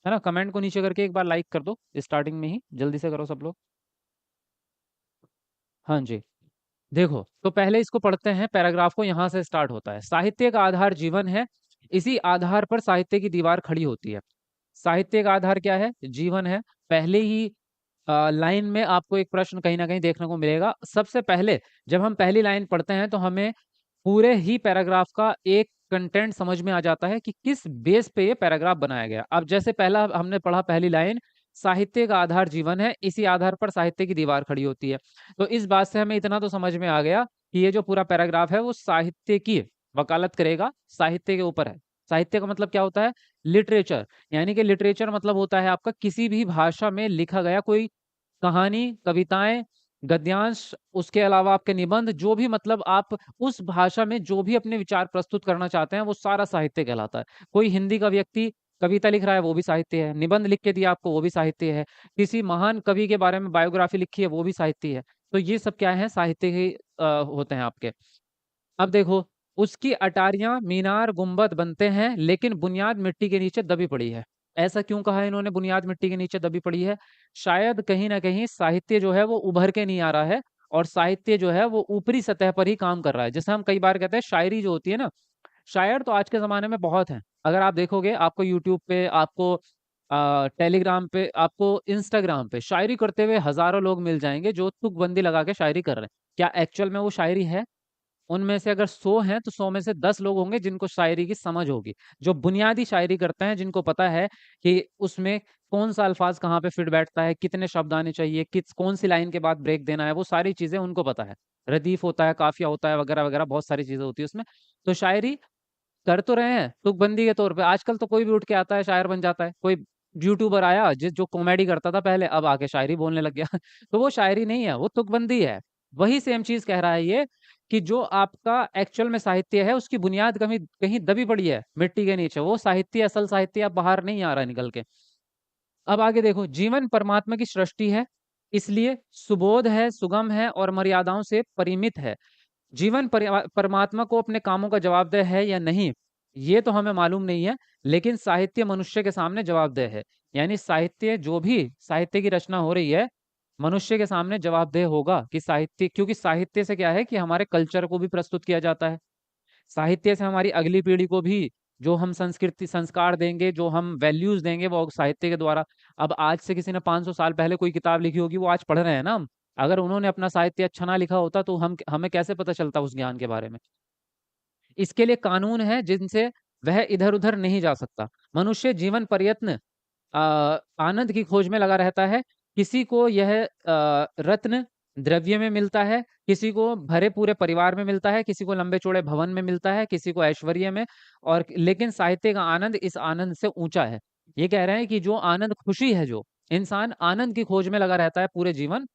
है ना। कमेंट को नीचे करके एक बार लाइक कर दो, स्टार्टिंग में ही जल्दी से करो सब लोग। हाँ जी। देखो तो पहले इसको पढ़ते हैं, पैराग्राफ को। यहाँ से स्टार्ट होता है, साहित्य का आधार जीवन है, इसी आधार पर साहित्य की दीवार खड़ी होती है। साहित्य का आधार क्या है? जीवन है। पहले ही लाइन में आपको एक प्रश्न कहीं ना कहीं देखने को मिलेगा। सबसे पहले जब हम पहली लाइन पढ़ते हैं तो हमें पूरे ही पैराग्राफ का एक कंटेंट समझ में आ जाता है कि किस बेस पे ये पैराग्राफ बनाया गया। अब जैसे पहला हमने पढ़ा, पहली लाइन, साहित्य का आधार जीवन है, इसी आधार पर साहित्य की दीवार खड़ी होती है। तो इस बात से हमें इतना तो समझ में आ गया कि ये जो पूरा पैराग्राफ है वो साहित्य की वकालत करेगा, साहित्य के ऊपर है। साहित्य का मतलब क्या होता है? लिटरेचर। यानी कि लिटरेचर मतलब होता है आपका किसी भी भाषा में लिखा गया कोई कहानी, कविताएं, गद्यांश, उसके अलावा आपके निबंध, जो भी मतलब आप उस भाषा में जो भी अपने विचार प्रस्तुत करना चाहते हैं वो सारा साहित्य कहलाता है। कोई हिंदी का व्यक्ति कविता लिख रहा है वो भी साहित्य है, निबंध लिख के दिया आपको वो भी साहित्य है, किसी महान कवि के बारे में बायोग्राफी लिखी है वो भी साहित्य है। तो ये सब क्या है? साहित्य के होते हैं आपके। अब देखो, उसकी अटारियां मीनार गुंबद बनते हैं लेकिन बुनियाद मिट्टी के नीचे दबी पड़ी है। ऐसा क्यों कहा है इन्होंने बुनियाद मिट्टी के नीचे दबी पड़ी है? शायद कहीं ना कहीं साहित्य जो है वो उभर के नहीं आ रहा है, और साहित्य जो है वो ऊपरी सतह पर ही काम कर रहा है। जैसे हम कई बार कहते हैं शायरी जो होती है ना, शायर तो आज के ज़माने में बहुत हैं। अगर आप देखोगे, आपको यूट्यूब पे, आपको टेलीग्राम पे, आपको इंस्टाग्राम पे शायरी करते हुए हज़ारों लोग मिल जाएँगे जो तुकबंदी लगा के शायरी कर रहे हैं। क्या एक्चुअल में वो शायरी है? उनमें से अगर 100 हैं तो 100 में से 10 लोग होंगे जिनको शायरी की समझ होगी। जो बुनियादी शायरी करते हैं, जिनको पता है कि उसमें कौन-सा अल्फ़ाज़ कहाँ पे फिट बैठता है, कितने शब्द आने चाहिए, किस कौन-सी लाइन के बाद ब्रेक देना है, वो सारी चीज़ें उनको पता है। रदीफ़ होता है, काफ़िया होता है, वगैरह-वगैरह बहुत सारी चीज़ें होती हैं उसमें। तो शायरी कर तो रहे हैं तुकबंदी के तौर पे। आजकल तो कोई भी उठ के आता है शायर बन जाता है। कोई यूट्यूबर आया जिस जो कॉमेडी करता था पहले, अब आके शायरी बोलने लग गया। तो वो शायरी नहीं है, वो तुकबंदी है। वही सेम चीज़ कह रहा है ये, कि जो आपका एक्चुअल में साहित्य है उसकी बुनियाद कहीं कहीं दबी पड़ी है मिट्टी के नीचे। वो साहित्य, असल साहित्य अब बाहर नहीं आ रहा है निकल के। अब आगे देखो, जीवन परमात्मा की सृष्टि है, इसलिए सुबोध है, सुगम है और मर्यादाओं से परिमित है। जीवन परमात्मा को अपने कामों का जवाबदेह है या नहीं, ये तो हमें मालूम नहीं है, लेकिन साहित्य मनुष्य के सामने जवाबदेह है। यानी साहित्य, जो भी साहित्य की रचना हो रही है, मनुष्य के सामने जवाबदेह होगा कि साहित्य, क्योंकि साहित्य से क्या है कि हमारे कल्चर को भी प्रस्तुत किया जाता है। साहित्य से हमारी अगली पीढ़ी को भी जो हम संस्कृति संस्कार देंगे, जो हम वैल्यूज देंगे, वो साहित्य के द्वारा। अब आज से किसी ने 500 साल पहले कोई किताब लिखी होगी, वो आज पढ़ रहे हैं ना हम। अगर उन्होंने अपना साहित्य अच्छा ना लिखा होता तो हम हमें कैसे पता चलता उस ज्ञान के बारे में? इसके लिए कानून है जिनसे वह इधर-उधर नहीं जा सकता। मनुष्य जीवन पर्यत्न आनंद की खोज में लगा रहता है। किसी को यह रत्न द्रव्य में मिलता है, किसी को भरे पूरे परिवार में मिलता है, किसी को लंबे-चौड़े भवन में मिलता है, किसी को ऐश्वर्य में, और लेकिन साहित्य का आनंद इस आनंद से ऊँचा है। ये कह रहे हैं कि जो आनंद, खुशी है, जो इंसान आनंद की खोज में लगा रहता है पूरे जीवन,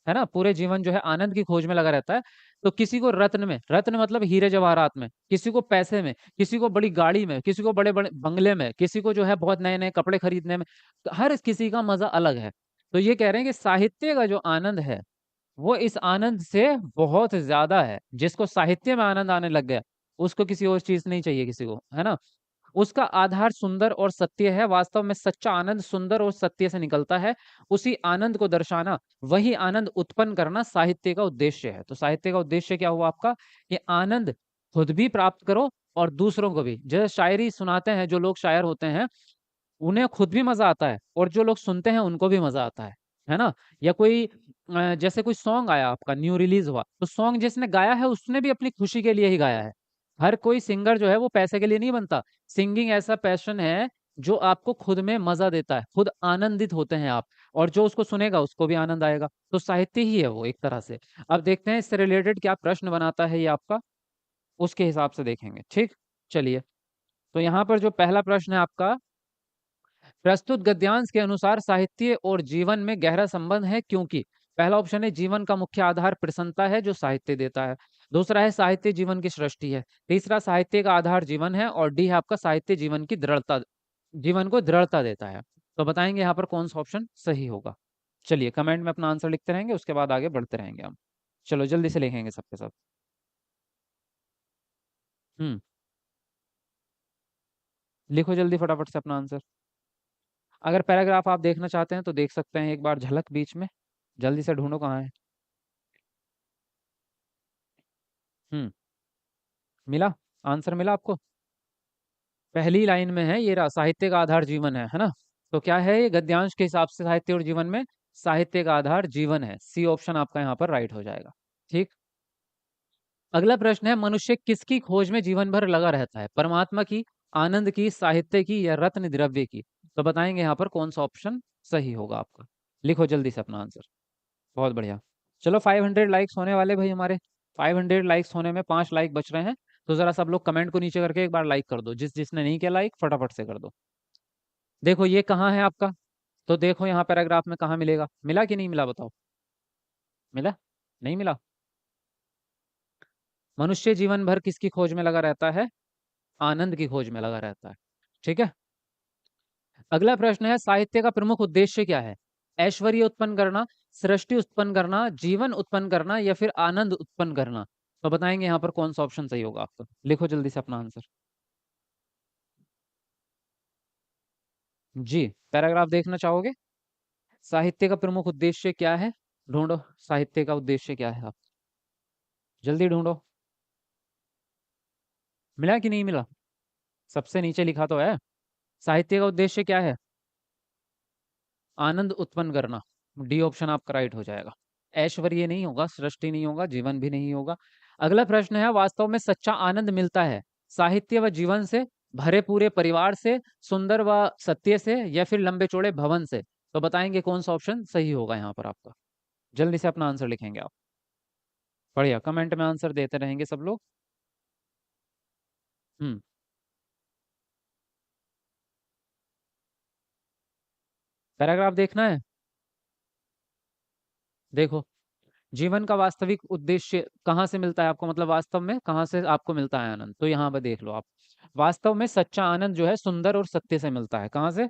है ना? पूरे जीवन जो है आनंद की खोज में लगा रहता है। तो किसी को रत्न में, रत्न मतलब हीरे जवाहरात में, किसी को पैसे में, किसी को बड़ी गाड़ी में, किसी को बड़े-बड़े बंगले में, किसी को जो है बहुत नए-नए कपड़े खरीदने में। तो हर किसी का मज़ा अलग है। तो ये कह रहे हैं कि साहित्य का जो आनंद है, वो इस आनंद से बहुत ज़्यादा है। जिसको साहित्य में आनंद आने लग गया, उसको किसी और चीज़ नहीं चाहिए किसी को, है ना? उसका आधार सुंदर और सत्य है। वास्तव में सच्चा आनंद सुंदर और सत्य से निकलता है। उसी आनंद को दर्शाना, वही आनंद उत्पन्न करना साहित्य का उद्देश्य है। तो साहित्य का उद्देश्य क्या हुआ आपका? ये आनंद खुद भी प्राप्त करो और दूसरों को भी। जैसे शायरी सुनाते हैं जो लोग शायर होते हैं, उन्हें खुद भी मज़ा आता है और जो लोग सुनते हैं उनको भी मज़ा आता है ना? या कोई जैसे कोई सॉन्ग आया आपका, न्यू रिलीज़ हुआ, तो सॉन्ग जिसने गाया है उसने भी अपनी खुशी के लिए ही गाया है। हर कोई सिंगर जो है वो पैसे के लिए नहीं बनता। सिंगिंग ऐसा पैशन है जो आपको खुद में मज़ा देता है, खुद आनंदित होते हैं आप, और जो उसको सुनेगा उसको भी आनंद आएगा। तो साहित्य ही है वो एक तरह से। अब देखते हैं इससे रिलेटेड क्या प्रश्न बनाता है ये आपका, उसके हिसाब से देखेंगे, ठीक? चलिए, तो यहाँ पर जो पहला प्रश्न है आपका, प्रस्तुत गद्यांश के अनुसार साहित्य और जीवन में गहरा संबंध है क्योंकि, पहला ऑप्शन है जीवन का मुख्य आधार प्रसन्नता है जो साहित्य देता है। दूसरा है साहित्य जीवन की सृष्टि है। तीसरा साहित्य का आधार जीवन है, और डी है आपका साहित्य जीवन की दृढ़ता, जीवन को दृढ़ता देता है। तो बताएंगे यहाँ पर कौन सा ऑप्शन सही होगा? चलिए कमेंट में अपना आंसर लिखते रहेंगे, उसके बाद आगे बढ़ते रहेंगे हम। चलो जल्दी से लिखेंगे सबके सब। हम्म, लिखो जल्दी फटाफट से अपना आंसर। अगर पैराग्राफ आप देखना चाहते हैं तो देख सकते हैं एक बार झलक बीच में। जल्दी से ढूंढो कहाँ है। हम्म। मिला? आंसर मिला आपको? पहली लाइन में है, ये रहा, साहित्य का आधार जीवन है ना? तो क्या है ये गद्यांश के हिसाब से साहित्य और जीवन में? साहित्य का आधार जीवन है, सी ऑप्शन आपका यहाँ पर राइट हो जाएगा। ठीक। अगला प्रश्न है, मनुष्य किसकी खोज में जीवन भर लगा रहता है? परमात्मा की, आनंद की, साहित्य की, या रत्न द्रव्य की? तो बताएंगे यहाँ पर कौन सा ऑप्शन सही होगा आपका। लिखो जल्दी से अपना आंसर। बहुत बढ़िया। चलो 500 लाइक्स होने वाले भाई हमारे। 500 लाइक्स होने में 5 लाइक बच रहे हैं। तो जरा सब लोग कमेंट को नीचे करके एक बार लाइक कर दो, जिसने नहीं किया लाइक फटाफट से कर दो। देखो ये कहाँ है आपका। तो देखो यहाँ पैराग्राफ में कहाँ मिलेगा, मिला कि नहीं मिला बताओ। मिला? नहीं मिला? मनुष्य जीवन भर किसकी खोज में लगा रहता है? आनंद की खोज में लगा रहता है। ठीक है। अगला प्रश्न है, साहित्य का प्रमुख उद्देश्य क्या है? ऐश्वर्य उत्पन्न करना, सृष्टि उत्पन्न करना, जीवन उत्पन्न करना, या फिर आनंद उत्पन्न करना? तो बताएंगे यहाँ पर कौन सा ऑप्शन सही होगा आपको। लिखो जल्दी से अपना आंसर। जी। पैराग्राफ देखना चाहोगे? साहित्य का प्रमुख उद्देश्य क्या है? ढूंढो। साहित्य का उद्देश्य क्या है आप? जल्दी ढूंढो। मिला कि नहीं मिला? सबसे नीचे लिखा तो है। साहित्य का उद्देश्य क्या है? आनंद उत्पन्न करना। डी ऑप्शन आपका राइट हो जाएगा। ऐश्वर्य नहीं होगा, सृष्टि नहीं होगा, जीवन भी नहीं होगा। अगला प्रश्न है, वास्तव में सच्चा आनंद मिलता है साहित्य व जीवन से, भरे पूरे परिवार से, सुंदर व सत्य से, या फिर लंबे चौड़े भवन से? तो बताएंगे कौन सा ऑप्शन सही होगा यहाँ पर आपका। जल्दी से अपना आंसर लिखेंगे आप। बढ़िया, कमेंट में आंसर देते रहेंगे सब लोग। हम्म। पैराग्राफ देखना है? देखो, जीवन का वास्तविक उद्देश्य कहाँ से मिलता है आपको, मतलब वास्तव में कहाँ से आपको मिलता है आनंद, तो यहाँ पर देख लो आप। वास्तव में सच्चा आनंद जो है सुंदर और सत्य से मिलता है। कहाँ से?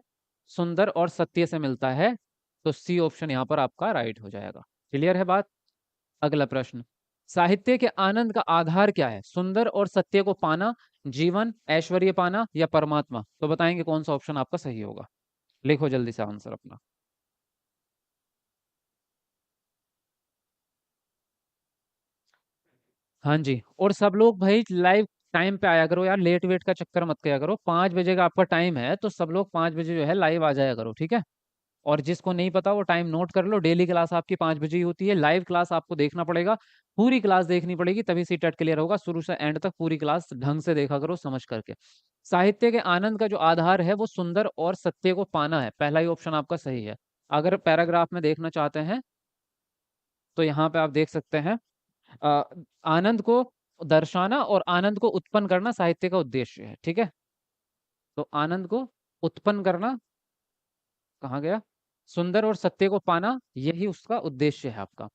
सुंदर और सत्य से मिलता है। तो सी ऑप्शन यहाँ पर आपका राइट हो जाएगा। क्लियर है बात? अगला प्रश्न, साहित्य के आनंद का आधार क्या है? सुंदर और सत्य को पाना, जीवन, ऐश्वर्य पाना, या परमात्मा? तो बताएंगे कौन सा ऑप्शन आपका सही होगा। लिखो जल्दी से आंसर अपना। हाँ जी। और सब लोग भाई लाइव टाइम पे आया करो यार, लेट वेट का चक्कर मत किया करो। 5 बजे का आपका टाइम है, तो सब लोग 5 बजे जो है लाइव आ जाया करो, ठीक है? और जिसको नहीं पता वो टाइम नोट कर लो, डेली क्लास आपकी 5 बजे ही होती है। लाइव क्लास आपको देखना पड़ेगा, पूरी क्लास देखनी पड़ेगी, तभी सी टेट क्लियर होगा। शुरू से एंड तक पूरी क्लास ढंग से देखा करो, समझ करके। साहित्य के आनंद का जो आधार है वो सुंदर और सत्य को पाना है, पहला ही ऑप्शन आपका सही है। अगर पैराग्राफ में देखना चाहते हैं तो यहाँ पे आप देख सकते हैं, अ, आनंद को दर्शाना और आनंद को उत्पन्न करना साहित्य का उद्देश्य है, ठीक है? तो आनंद को उत्पन्न करना, कहाँ गया, सुंदर और सत्य को पाना, यही उसका उद्देश्य है आपका।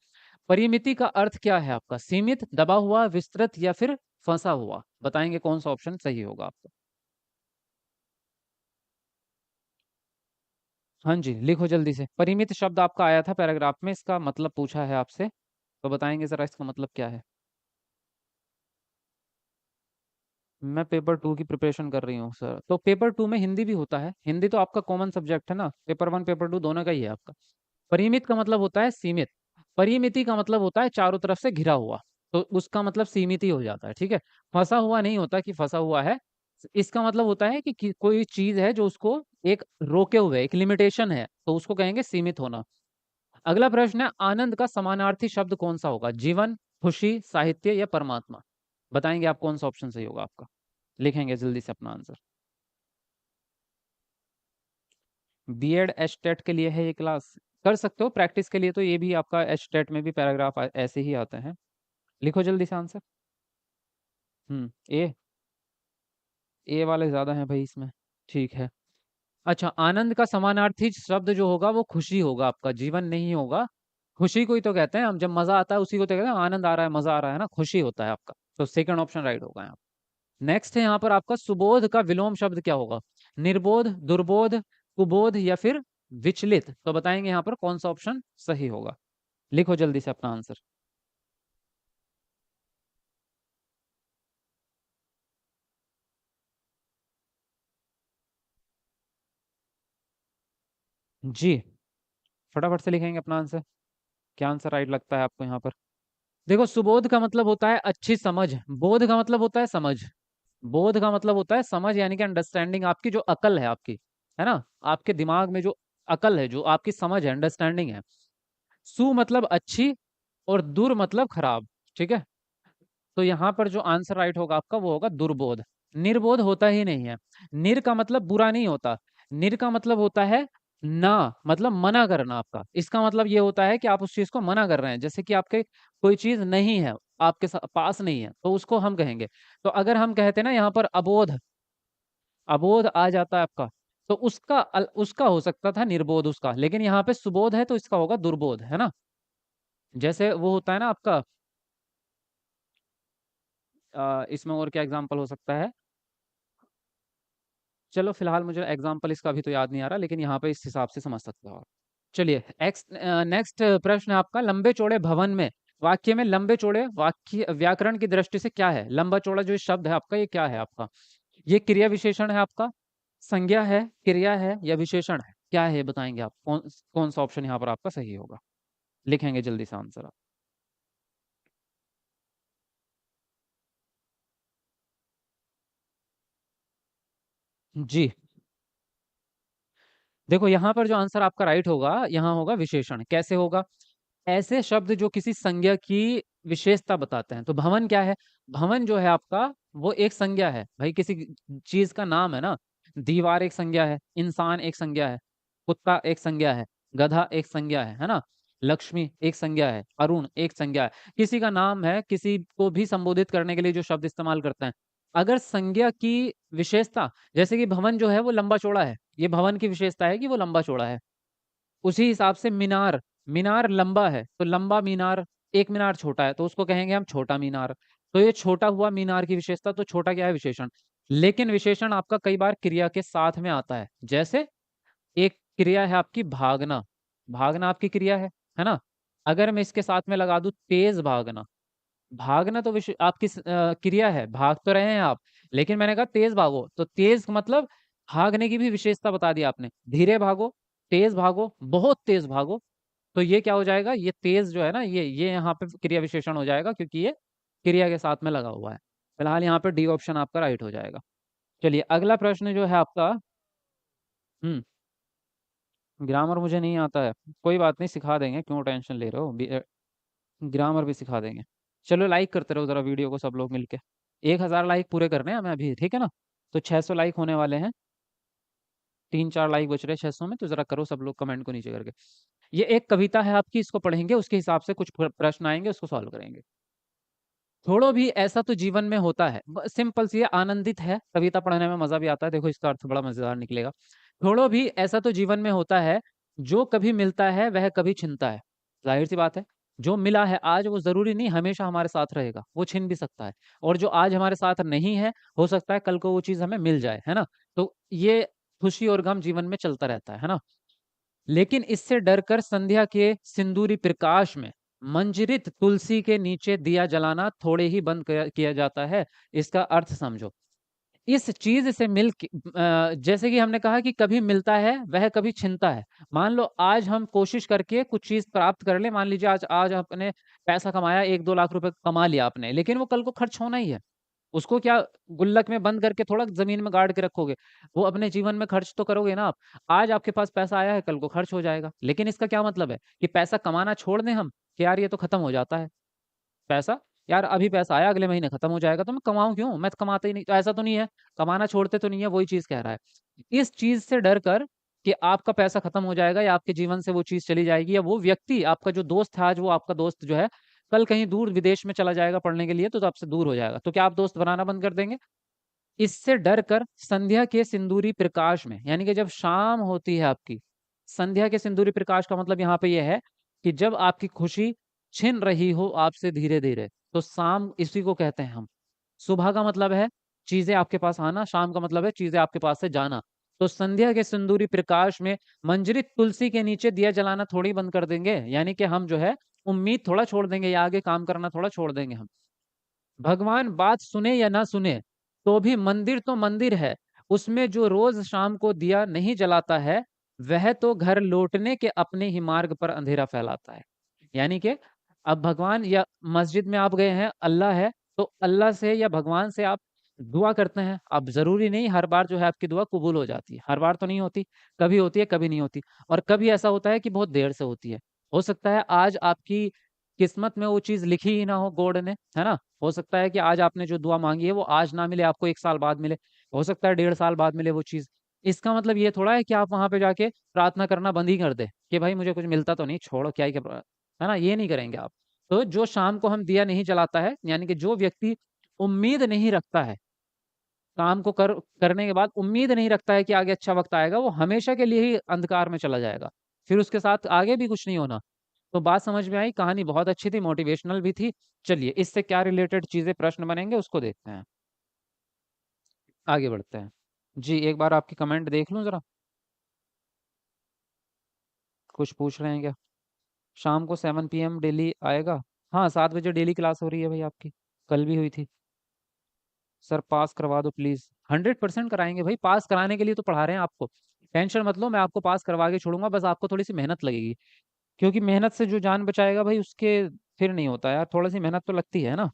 परिमिति का अर्थ क्या है आपका? सीमित, दबा हुआ, विस्तृत, या फिर फंसा हुआ? बताएंगे कौन सा ऑप्शन सही होगा आपका। हाँ जी, लिखो जल्दी से। परिमित शब्द आपका आया था पैराग्राफ में, इसका मतलब पूछा है आपसे, तो बताएंगे जरा इसका मतलब क्या है। मैं पेपर 2 की प्रिपरेशन कर रही हूँ सर। तो पेपर 2 में हिंदी भी होता है, हिंदी तो आपका कॉमन सब्जेक्ट है ना, पेपर 1 पेपर 2 दोनों का ही है आपका। परिमित का मतलब होता है सीमित, परिमिति का मतलब होता है चारों तरफ से घिरा हुआ, तो उसका मतलब सीमित ही हो जाता है, ठीक है? फंसा हुआ नहीं होता कि फंसा हुआ है। इसका मतलब होता है कि कोई चीज है जो उसको एक रोके हुए, एक लिमिटेशन है, तो उसको कहेंगे सीमित होना। अगला प्रश्न है, आनंद का समानार्थी शब्द कौन सा होगा? जीवन, खुशी, साहित्य, या परमात्मा? बताएंगे आप कौन सा ऑप्शन सही होगा आपका। लिखेंगे जल्दी से अपना आंसर। बीएड एस्टेट के लिए है ये क्लास, कर सकते हो प्रैक्टिस के लिए, तो ये भी आपका एस्टेट में भी पैराग्राफ ऐसे ही आते हैं। लिखो जल्दी से आंसर। ए। ए वाले ज्यादा हैं भाई इसमें। ठीक है। अच्छा, आनंद का समानार्थी शब्द जो होगा वो खुशी होगा आपका, जीवन नहीं होगा। खुशी को ही तो कहते हैं हम, जब मजा आता है उसी को तो कहते हैं आनंद आ रहा है, मजा आ रहा है ना, खुशी होता है आपका। तो सेकंड ऑप्शन राइट होगा यहाँ। नेक्स्ट है यहाँ पर आपका, सुबोध का विलोम शब्द क्या होगा? निर्बोध, दुर्बोध, कुबोध, या फिर विचलित? तो बताएंगे यहाँ पर कौन सा ऑप्शन सही होगा। लिखो जल्दी से अपना आंसर। जी, फटाफट से लिखेंगे अपना आंसर। क्या आंसर राइट लगता है आपको यहाँ पर? देखो, सुबोध का मतलब होता है अच्छी समझ, बोध का मतलब होता है समझ। बोध का मतलब होता है समझ, यानी कि अंडरस्टैंडिंग, आपकी जो अकल है आपकी, है ना, आपके दिमाग में जो अकल है, जो आपकी समझ है, अंडरस्टैंडिंग है। सु मतलब अच्छी, और दुर मतलब खराब। ठीक है, तो यहाँ पर जो आंसर राइट होगा आपका वो होगा दुर्बोध। निर्बोध होता ही नहीं है। निर का मतलब बुरा नहीं होता। निर का मतलब होता है ना, मतलब मना करना आपका। इसका मतलब ये होता है कि आप उस चीज को मना कर रहे हैं, जैसे कि आपके कोई चीज नहीं है, आपके पास नहीं है, तो उसको हम कहेंगे। तो अगर हम कहते हैं ना यहाँ पर अबोध, अबोध आ जाता है आपका, तो उसका उसका हो सकता था निर्बोध उसका, लेकिन यहाँ पे सुबोध है तो इसका होगा दुर्बोध, है ना। जैसे वो होता है ना आपका, इसमें और क्या एग्जाम्पल हो सकता है? चलो फिलहाल मुझे एग्जाम्पल इसका अभी तो याद नहीं आ रहा, लेकिन यहाँ पे इस हिसाब से समझ सकते हो आप। चलिए, नेक्स्ट प्रश्न है आपका, लंबे चौड़े भवन में। वाक्य में लंबे चौड़े वाक्य व्याकरण की दृष्टि से क्या है? लंबा चौड़ा जो शब्द है आपका, ये क्या है आपका? ये क्रिया विशेषण है आपका, संज्ञा है, क्रिया है, या विशेषण है? क्या है ये बताएंगे आप? कौन कौन सा ऑप्शन यहाँ पर आपका सही होगा? लिखेंगे जल्दी से आंसर आप। जी, देखो यहाँ पर जो आंसर आपका राइट होगा, यहाँ होगा विशेषण। कैसे होगा? ऐसे शब्द जो किसी संज्ञा की विशेषता बताते हैं। तो भवन क्या है? भवन जो है आपका, वो एक संज्ञा है भाई, किसी चीज का नाम है ना। दीवार एक संज्ञा है, इंसान एक संज्ञा है, कुत्ता एक संज्ञा है, गधा एक संज्ञा है ना। लक्ष्मी एक संज्ञा है, अरुण एक संज्ञा है। किसी का नाम है, किसी को भी संबोधित करने के लिए जो शब्द इस्तेमाल करते हैं। अगर संज्ञा की विशेषता, जैसे कि भवन जो है वो लंबा चौड़ा है, ये भवन की विशेषता है कि वो लंबा चौड़ा है। उसी हिसाब से मीनार, मीनार लंबा है तो लंबा मीनार, एक मीनार छोटा है तो उसको कहेंगे हम छोटा मीनार। तो ये छोटा हुआ मीनार की विशेषता, तो छोटा क्या है? विशेषण। लेकिन विशेषण आपका कई बार क्रिया के साथ में आता है। जैसे एक क्रिया है आपकी भागना, भागना आपकी क्रिया है ना। अगर मैं इसके साथ में लगा दूं तेज भागना, भागना तो आपकी क्रिया है, भाग तो रहे हैं आप, लेकिन मैंने कहा तेज भागो, तो तेज का मतलब भागने की भी विशेषता बता दी आपने। धीरे भागो, तेज भागो, बहुत तेज भागो, तो ये क्या हो जाएगा? ये तेज जो है ना, ये यहाँ पे क्रिया विशेषण हो जाएगा, क्योंकि ये क्रिया के साथ में लगा हुआ है। फिलहाल यहाँ पे डी ऑप्शन आपका राइट हो जाएगा। चलिए, अगला प्रश्न जो है आपका। हम्म। ग्रामर मुझे नहीं आता है, कोई बात नहीं, सिखा देंगे, क्यों टेंशन ले रहे हो? ग्रामर भी सिखा देंगे। चलो, लाइक करते रहो जरा वीडियो को सब लोग मिलके। 1,000 लाइक पूरे करने हैं हमें अभी, ठीक है ना। तो 600 लाइक होने वाले हैं, 3-4 लाइक बच रहे हैं 600 में, तो जरा करो सब लोग कमेंट को नीचे करके। ये एक कविता है आपकी, इसको पढ़ेंगे, उसके हिसाब से कुछ प्रश्न आएंगे, उसको सॉल्व करेंगे। थोड़ो भी ऐसा तो जीवन में होता है, सिंपल सी है, आनंदित है, कविता पढ़ने में मजा भी आता है। देखो, इसका अर्थ बड़ा मजेदार निकलेगा। थोड़ो भी ऐसा तो जीवन में होता है, जो कभी मिलता है वह कभी छिनता है। जाहिर सी बात है, जो मिला है आज वो जरूरी नहीं हमेशा हमारे साथ रहेगा, वो छिन भी सकता है। और जो आज हमारे साथ नहीं है, हो सकता है कल को वो चीज हमें मिल जाए, है ना। तो ये खुशी और गम जीवन में चलता रहता है ना। लेकिन इससे डरकर संध्या के सिंदूरी प्रकाश में मंजरित तुलसी के नीचे दिया जलाना थोड़े ही बंद किया जाता है। इसका अर्थ समझो। इस चीज से जैसे कि हमने कहा कि कभी मिलता है वह कभी छिनता है। मान लो आज हम कोशिश करके कुछ चीज प्राप्त कर ले, मान लीजिए आज आज आपने पैसा कमाया, 1-2 लाख रुपए कमा लिया आपने, लेकिन वो कल को खर्च होना ही है। उसको क्या गुल्लक में बंद करके थोड़ा जमीन में गाड़ के रखोगे? वो अपने जीवन में खर्च तो करोगे ना आप। आज आपके पास पैसा आया है, कल को खर्च हो जाएगा, लेकिन इसका क्या मतलब है कि पैसा कमाना छोड़ दें हम, कि यार ये तो खत्म हो जाता है पैसा, यार अभी पैसा आया अगले महीने खत्म हो जाएगा, तो मैं कमाऊं क्यों, मैं तो कमाता ही नहीं, तो ऐसा तो नहीं है। कमाना छोड़ते तो नहीं है, वही चीज कह रहा है। इस चीज से डर कर कि आपका पैसा खत्म हो जाएगा, या आपके जीवन से वो चीज चली जाएगी, या वो व्यक्ति आपका जो दोस्त है आज, वो आपका दोस्त जो है कल कहीं दूर विदेश में चला जाएगा पढ़ने के लिए, तो आपसे दूर हो जाएगा, तो क्या आप दोस्त बनाना बंद कर देंगे? इससे डर कर संध्या के सिंदूरी प्रकाश में, यानी कि जब शाम होती है आपकी, संध्या के सिंदूरी प्रकाश का मतलब यहाँ पे यह है कि जब आपकी खुशी छिन रही हो आपसे धीरे धीरे, तो शाम इसी को कहते हैं हम। सुबह का मतलब है चीजें आपके पास आना, शाम का मतलब है चीजें आपके पास से जाना। तो संध्या के सिंदूरी प्रकाश में मंजरित तुलसी के नीचे दिया जलाना थोड़ी बंद कर देंगे, यानी कि हम जो है उम्मीद थोड़ा छोड़ देंगे, या आगे काम करना थोड़ा छोड़ देंगे हम। भगवान बात सुने या ना सुने, तो भी मंदिर तो मंदिर है, उसमें जो रोज शाम को दिया नहीं जलाता है, वह तो घर लौटने के अपने ही मार्ग पर अंधेरा फैलाता है। यानी कि अब भगवान या मस्जिद में आप गए हैं, अल्लाह है, तो अल्लाह से या भगवान से आप दुआ करते हैं। अब जरूरी नहीं हर बार जो है आपकी दुआ कबूल हो जाती है, हर बार तो नहीं होती, कभी होती है कभी नहीं होती। और कभी ऐसा होता है कि बहुत देर से होती है। हो सकता है आज आपकी किस्मत में वो चीज लिखी ही ना हो गॉड ने, है ना। हो सकता है कि आज आपने जो दुआ मांगी है वो आज ना मिले, आपको 1 साल बाद मिले। हो सकता है 1.5 साल बाद मिले वो चीज। इसका मतलब ये थोड़ा है कि आप वहां पे जाके प्रार्थना करना बंद ही कर दे कि भाई मुझे कुछ मिलता तो नहीं, छोड़ो क्या ही है ना, ये नहीं करेंगे आप। तो जो शाम को हम दिया नहीं जलाता है, यानी कि जो व्यक्ति उम्मीद नहीं रखता है, काम को करने के बाद उम्मीद नहीं रखता है कि आगे अच्छा वक्त आएगा, वो हमेशा के लिए ही अंधकार में चला जाएगा, फिर उसके साथ आगे भी कुछ नहीं होना। तो बात समझ में आई, कहानी बहुत अच्छी थी, मोटिवेशनल भी थी। चलिए इससे क्या रिलेटेड चीजें प्रश्न बनेंगे उसको देखते हैं, आगे बढ़ते हैं। जी एक बार आपकी कमेंट देख लूं जरा, कुछ पूछ रहे हैं क्या? शाम को 7 PM डेली आएगा? हाँ 7 बजे डेली क्लास हो रही है भाई आपकी, कल भी हुई थी। सर पास करवा दो प्लीज। 100% कराएंगे भाई, पास कराने के लिए तो पढ़ा रहे हैं आपको। टेंशन मत लो, मैं आपको पास करवा के छोड़ूंगा, बस आपको थोड़ी सी मेहनत लगेगी। क्योंकि मेहनत से जो जान बचाएगा भाई उसके फिर नहीं होता यार, थोड़ी सी मेहनत तो लगती है ना।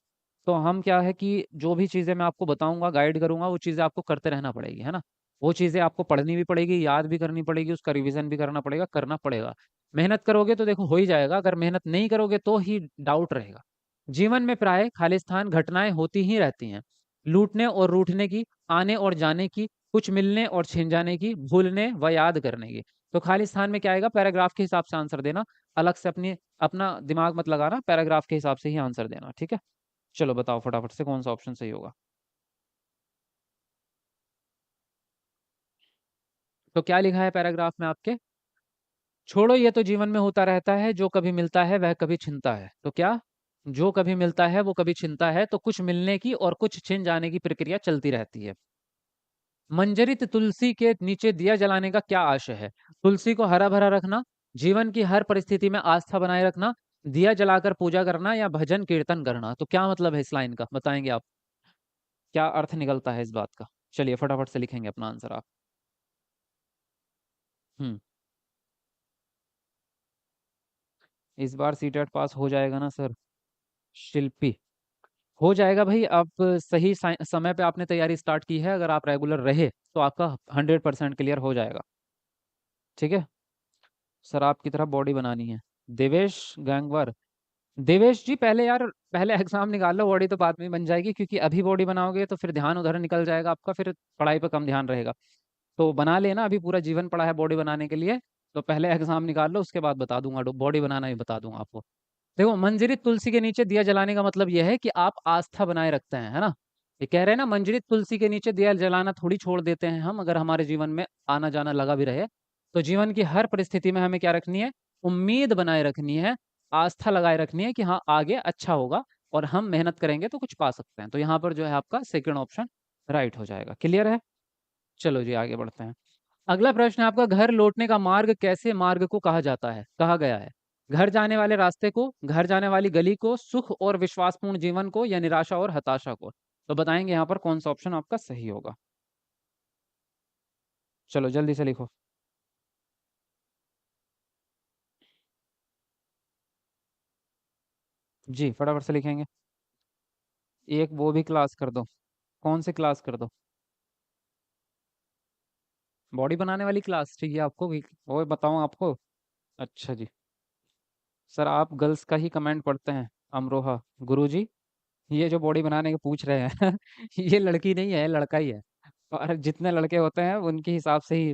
तो हम क्या है कि जो भी चीज़ें मैं आपको बताऊंगा गाइड करूंगा वो चीज़ें आपको करते रहना पड़ेगी, है ना। वो चीज़ें आपको पढ़नी भी पड़ेगी, याद भी करनी पड़ेगी, उसका रिवीजन भी करना पड़ेगा, करना पड़ेगा। मेहनत करोगे तो देखो हो ही जाएगा, अगर मेहनत नहीं करोगे तो ही डाउट रहेगा। जीवन में प्राय खालिस्तान घटनाएं होती ही रहती हैं, लूटने और रूठने की, आने और जाने की, कुछ मिलने और छिन जाने की, भूलने व याद करने की। तो खालिस्तान में क्या आएगा, पैराग्राफ के हिसाब से आंसर देना, अलग से अपनी अपना दिमाग मत लगाना, पैराग्राफ के हिसाब से ही आंसर देना, ठीक है। चलो बताओ फटाफट से कौन सा ऑप्शन सही होगा। तो क्या लिखा है पैराग्राफ में आपके? छोड़ो ये तो जीवन में होता रहता है, जो कभी मिलता है वह कभी छिनता है। तो क्या, जो कभी मिलता है वो कभी छिनता है, तो कुछ मिलने की और कुछ छिन जाने की प्रक्रिया चलती रहती है। मंजरित तुलसी के नीचे दिया जलाने का क्या आशय है? तुलसी को हरा भरा रखना, जीवन की हर परिस्थिति में आस्था बनाए रखना, दिया जलाकर पूजा करना, या भजन कीर्तन करना। तो क्या मतलब है इस लाइन का, बताएंगे आप? क्या अर्थ निकलता है इस बात का? चलिए फटाफट से लिखेंगे अपना आंसर आप। हम्म। इस बार सीटेट पास हो जाएगा ना सर? शिल्पी, हो जाएगा भाई। आप सही समय पे आपने तैयारी स्टार्ट की है, अगर आप रेगुलर रहे तो आपका 100% क्लियर हो जाएगा, ठीक है। सर आपकी तरह बॉडी बनानी है, देवेश गैंगवर। देवेश जी पहले यार, पहले एग्जाम निकाल लो, बॉडी तो बाद में बन जाएगी, क्योंकि अभी बॉडी बनाओगे तो फिर ध्यान उधर निकल जाएगा आपका, फिर पढ़ाई पर कम ध्यान रहेगा। तो बना लेना, अभी पूरा जीवन पड़ा है बॉडी बनाने के लिए। तो पहले एग्जाम निकाल लो, उसके बाद बता दूंगा, बॉडी बनाना भी बता दूंगा आपको। देखो मंजरी तुलसी के नीचे दिया जलाने का मतलब यह है कि आप आस्था बनाए रखते हैं, है ना। ये कह रहे हैं ना, मंजरी तुलसी के नीचे दिया जलाना थोड़ी छोड़ देते हैं हम, अगर हमारे जीवन में आना जाना लगा भी रहे। तो जीवन की हर परिस्थिति में हमें क्या रखनी है, उम्मीद बनाए रखनी है, आस्था लगाए रखनी है कि हाँ आगे अच्छा होगा, और हम मेहनत करेंगे तो कुछ पा सकते हैं। तो यहाँ पर जो है आपका सेकंड ऑप्शन राइट हो जाएगा, क्लियर है। चलो जी आगे बढ़ते हैं। अगला प्रश्न है आपका, घर लौटने का मार्ग कैसे मार्ग को कहा जाता है, कहा गया है? घर जाने वाले रास्ते को, घर जाने वाली गली को, सुख और विश्वासपूर्ण जीवन को, या निराशा और हताशा को। तो बताएंगे यहाँ पर कौन सा ऑप्शन आपका सही होगा। चलो जल्दी से लिखो। जी फटाफट से लिखेंगे। एक वो भी क्लास कर दो। कौन सी क्लास कर दो? बॉडी बनाने वाली क्लास चाहिए आपको वो बताऊं आपको? अच्छा जी। सर आप गर्ल्स का ही कमेंट पढ़ते हैं, अमरोहा गुरुजी। ये जो बॉडी बनाने के पूछ रहे हैं ये लड़की नहीं है, लड़का ही है। और जितने लड़के होते हैं उनके हिसाब से ही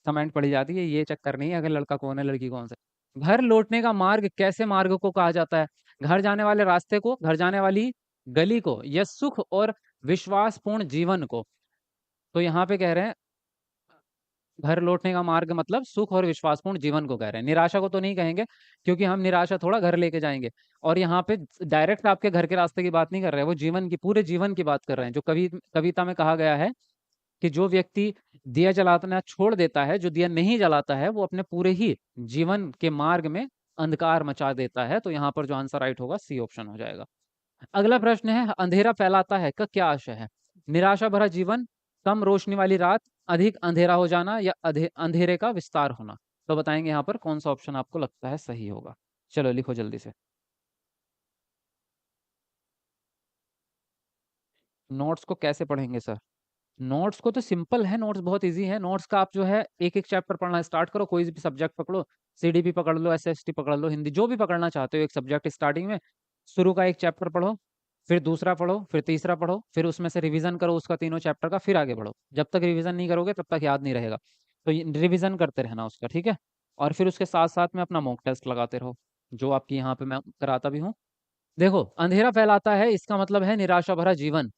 कमेंट पड़ी जाती है, ये चक्कर नहीं है अगर लड़का कौन है लड़की कौन से। घर लौटने का मार्ग कैसे मार्ग को कहा जाता है? घर जाने वाले रास्ते को, घर जाने वाली गली को, या सुख और विश्वासपूर्ण जीवन को। तो यहाँ पे कह रहे हैं घर लौटने का मार्ग मतलब सुख और विश्वासपूर्ण जीवन को कह रहे हैं, निराशा को तो नहीं कहेंगे, क्योंकि हम निराशा थोड़ा घर लेके जाएंगे। और यहाँ पे डायरेक्ट आपके घर के रास्ते की बात नहीं कर रहे हैं, वो जीवन की, पूरे जीवन की बात कर रहे हैं। जो कविता में कहा गया है कि जो व्यक्ति दिया जलाना छोड़ देता है, जो दिया नहीं जलाता है, वो अपने पूरे ही जीवन के मार्ग में अंधकार मचा देता है। तो यहाँ पर जो आंसर राइट होगा सी ऑप्शन हो जाएगा। अगला प्रश्न है, अंधेरा फैलाता है का क्या आशय है? निराशा भरा जीवन, कम रोशनी वाली रात, अधिक अंधेरा हो जाना या अंधेरे का विस्तार होना। तो बताएंगे यहाँ पर कौन सा ऑप्शन आपको लगता है सही होगा। चलो लिखो जल्दी से। नोट्स को कैसे पढ़ेंगे सर? नोट्स को तो सिंपल है, नोट्स बहुत इजी है। नोट्स का आप जो है एक एक चैप्टर पढ़ना स्टार्ट करो, कोई भी सब्जेक्ट पकड़ो, सीडीपी पकड़ लो, एसएसटी पकड़ लो, हिंदी जो भी पकड़ना चाहते हो एक सब्जेक्ट स्टार्टिंग में शुरू का एक चैप्टर पढ़ो, फिर दूसरा पढ़ो, फिर तीसरा पढ़ो, फिर उसमें से रिवीजन करो उसका तीनों चैप्टर का, फिर आगे बढ़ो। जब तक रिवीजन नहीं करोगे तब तक याद नहीं रहेगा। तो रिवीजन करते रहना उसका, ठीक है। और फिर उसके साथ साथ में अपना मॉक टेस्ट लगाते रहो, जो आपकी यहाँ पे मैं कराता भी हूँ। देखो, अंधेरा फैलाता है इसका मतलब है निराशा भरा जीवन।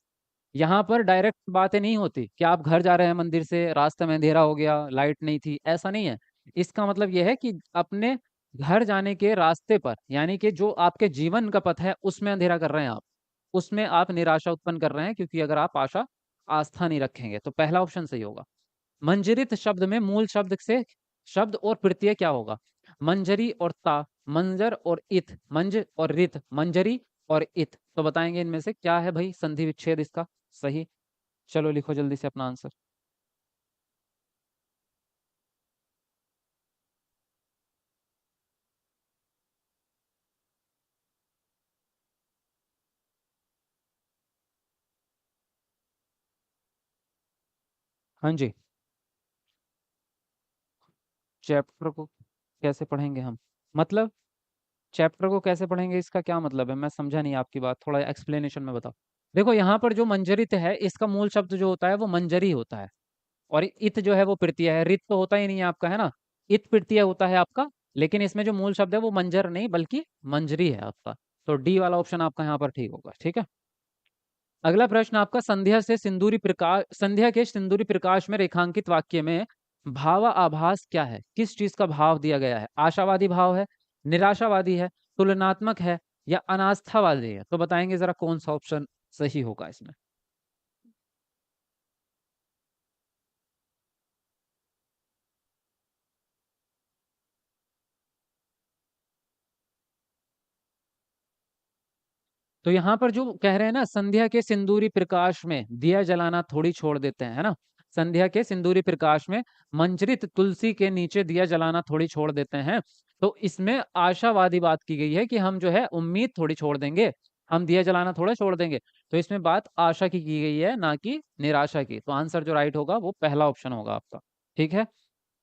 यहाँ पर डायरेक्ट बातें नहीं होती कि आप घर जा रहे हैं मंदिर से, रास्ते में अंधेरा हो गया, लाइट नहीं थी, ऐसा नहीं है। इसका मतलब यह है कि अपने घर जाने के रास्ते पर, यानी कि जो आपके जीवन का पथ है उसमें अंधेरा कर रहे हैं आप, उसमें आप निराशा उत्पन्न कर रहे हैं, क्योंकि अगर आप आशा आस्था नहीं रखेंगे तो पहला ऑप्शन सही होगा। मंजरित शब्द में मूल शब्द से शब्द और प्रत्यय क्या होगा? मंजरी और ता, मंजर और इत, मंज और रित, मंजरी और इत। तो बताएंगे इनमें से क्या है भाई संधि विच्छेद इसका सही। चलो लिखो जल्दी से अपना आंसर। हाँ जी। चैप्टर को कैसे पढ़ेंगे हम? मतलब चैप्टर को कैसे पढ़ेंगे इसका क्या मतलब है? मैं समझा नहीं आपकी बात, थोड़ा एक्सप्लेनेशन में बताओ। देखो, यहाँ पर जो मंजरित है इसका मूल शब्द जो होता है वो मंजरी होता है, और इत जो है वो प्रत्यय है। रित तो होता ही नहीं है आपका, है ना। इत प्रत्यय होता है आपका, लेकिन इसमें जो मूल शब्द है वो मंजर नहीं बल्कि मंजरी है आपका। तो डी वाला ऑप्शन आपका यहाँ पर ठीक होगा, ठीक है। अगला प्रश्न आपका, संध्या के सिंदूरी प्रकाश में रेखांकित वाक्य में भावा आभास क्या है? किस चीज का भाव दिया गया है? आशावादी भाव है, निराशावादी है, तुलनात्मक है, या अनास्थावादी है? तो बताएंगे जरा कौन सा ऑप्शन सही होगा इसमें। तो यहाँ पर जो कह रहे हैं ना, संध्या के सिंदूरी प्रकाश में दिया जलाना थोड़ी छोड़ देते हैं, है ना। संध्या के सिंदूरी प्रकाश में मंजरित तुलसी के नीचे दिया जलाना थोड़ी छोड़ देते हैं। तो इसमें आशावादी बात की गई है कि हम जो है उम्मीद थोड़ी छोड़ देंगे, हम दिया जलाना थोड़ा छोड़ देंगे। तो इसमें बात आशा की गई है, ना कि निराशा की। तो आंसर जो राइट होगा वो पहला ऑप्शन होगा आपका, ठीक है।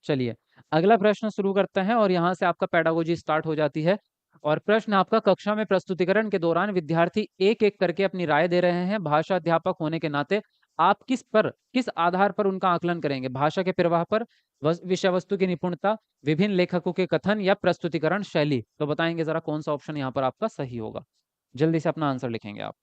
चलिए, अगला प्रश्न शुरू करते हैं, और यहाँ से आपका पेडागोजी स्टार्ट हो जाती है। और प्रश्न आपका, कक्षा में प्रस्तुतिकरण के दौरान विद्यार्थी एक एक करके अपनी राय दे रहे हैं। भाषा अध्यापक होने के नाते आप किस आधार पर उनका आकलन करेंगे? भाषा के प्रवाह पर, विषय वस्तु की निपुणता, विभिन्न लेखकों के कथन, या प्रस्तुतिकरण शैली? तो बताएंगे जरा कौन सा ऑप्शन यहाँ पर आपका सही होगा। जल्दी से अपना आंसर लिखेंगे आप।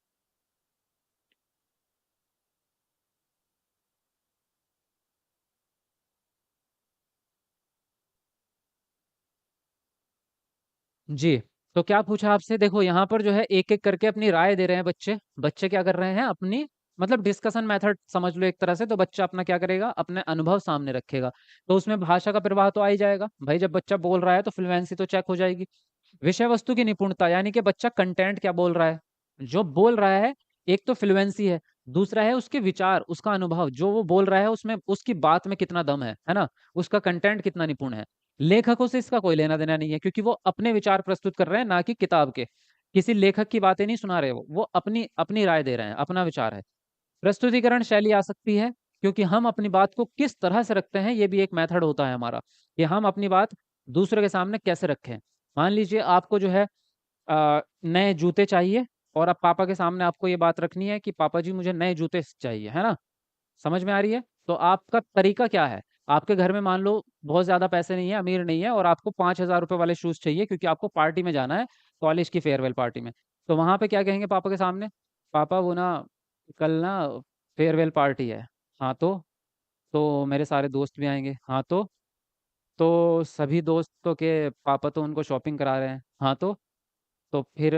जी। तो क्या पूछा आपसे? देखो, यहाँ पर जो है एक एक करके अपनी राय दे रहे हैं बच्चे। बच्चे क्या कर रहे हैं? अपनी, मतलब डिस्कशन मेथड समझ लो एक तरह से। तो बच्चा अपना क्या करेगा? अपने अनुभव सामने रखेगा। तो उसमें भाषा का प्रवाह तो आ ही जाएगा भाई, जब बच्चा बोल रहा है तो फ्लुएंसी तो चेक हो जाएगी। विषय वस्तु की निपुणता, यानी कि बच्चा कंटेंट क्या बोल रहा है, जो बोल रहा है। एक तो फ्लुएंसी है, दूसरा है उसके विचार, उसका अनुभव, जो वो बोल रहा है उसमें उसकी बात में कितना दम है ना। उसका कंटेंट कितना निपुण है। लेखकों से इसका कोई लेना देना नहीं है, क्योंकि वो अपने विचार प्रस्तुत कर रहे हैं, ना कि किताब के। किसी लेखक की बातें नहीं सुना रहे, वो अपनी अपनी राय दे रहे हैं, अपना विचार है। प्रस्तुतिकरण शैली आ सकती है, क्योंकि हम अपनी बात को किस तरह से रखते हैं, ये भी एक मेथड होता है हमारा, कि हम अपनी बात दूसरे के सामने कैसे रखें। मान लीजिए आपको जो है नए जूते चाहिए, और अब पापा के सामने आपको ये बात रखनी है कि पापा जी मुझे नए जूते चाहिए, है ना। समझ में आ रही है? तो आपका तरीका क्या है? आपके घर में मान लो बहुत ज्यादा पैसे नहीं है, अमीर नहीं है, और आपको 5,000 रुपए वाले शूज चाहिए, क्योंकि आपको पार्टी में जाना है, कॉलेज की फेयरवेल पार्टी में। तो वहां पे क्या कहेंगे पापा के सामने? पापा वो ना, कल ना फेयरवेल पार्टी है। हाँ तो मेरे सारे दोस्त भी आएंगे। हाँ तो सभी दोस्तों के पापा तो उनको शॉपिंग करा रहे हैं। हाँ तो फिर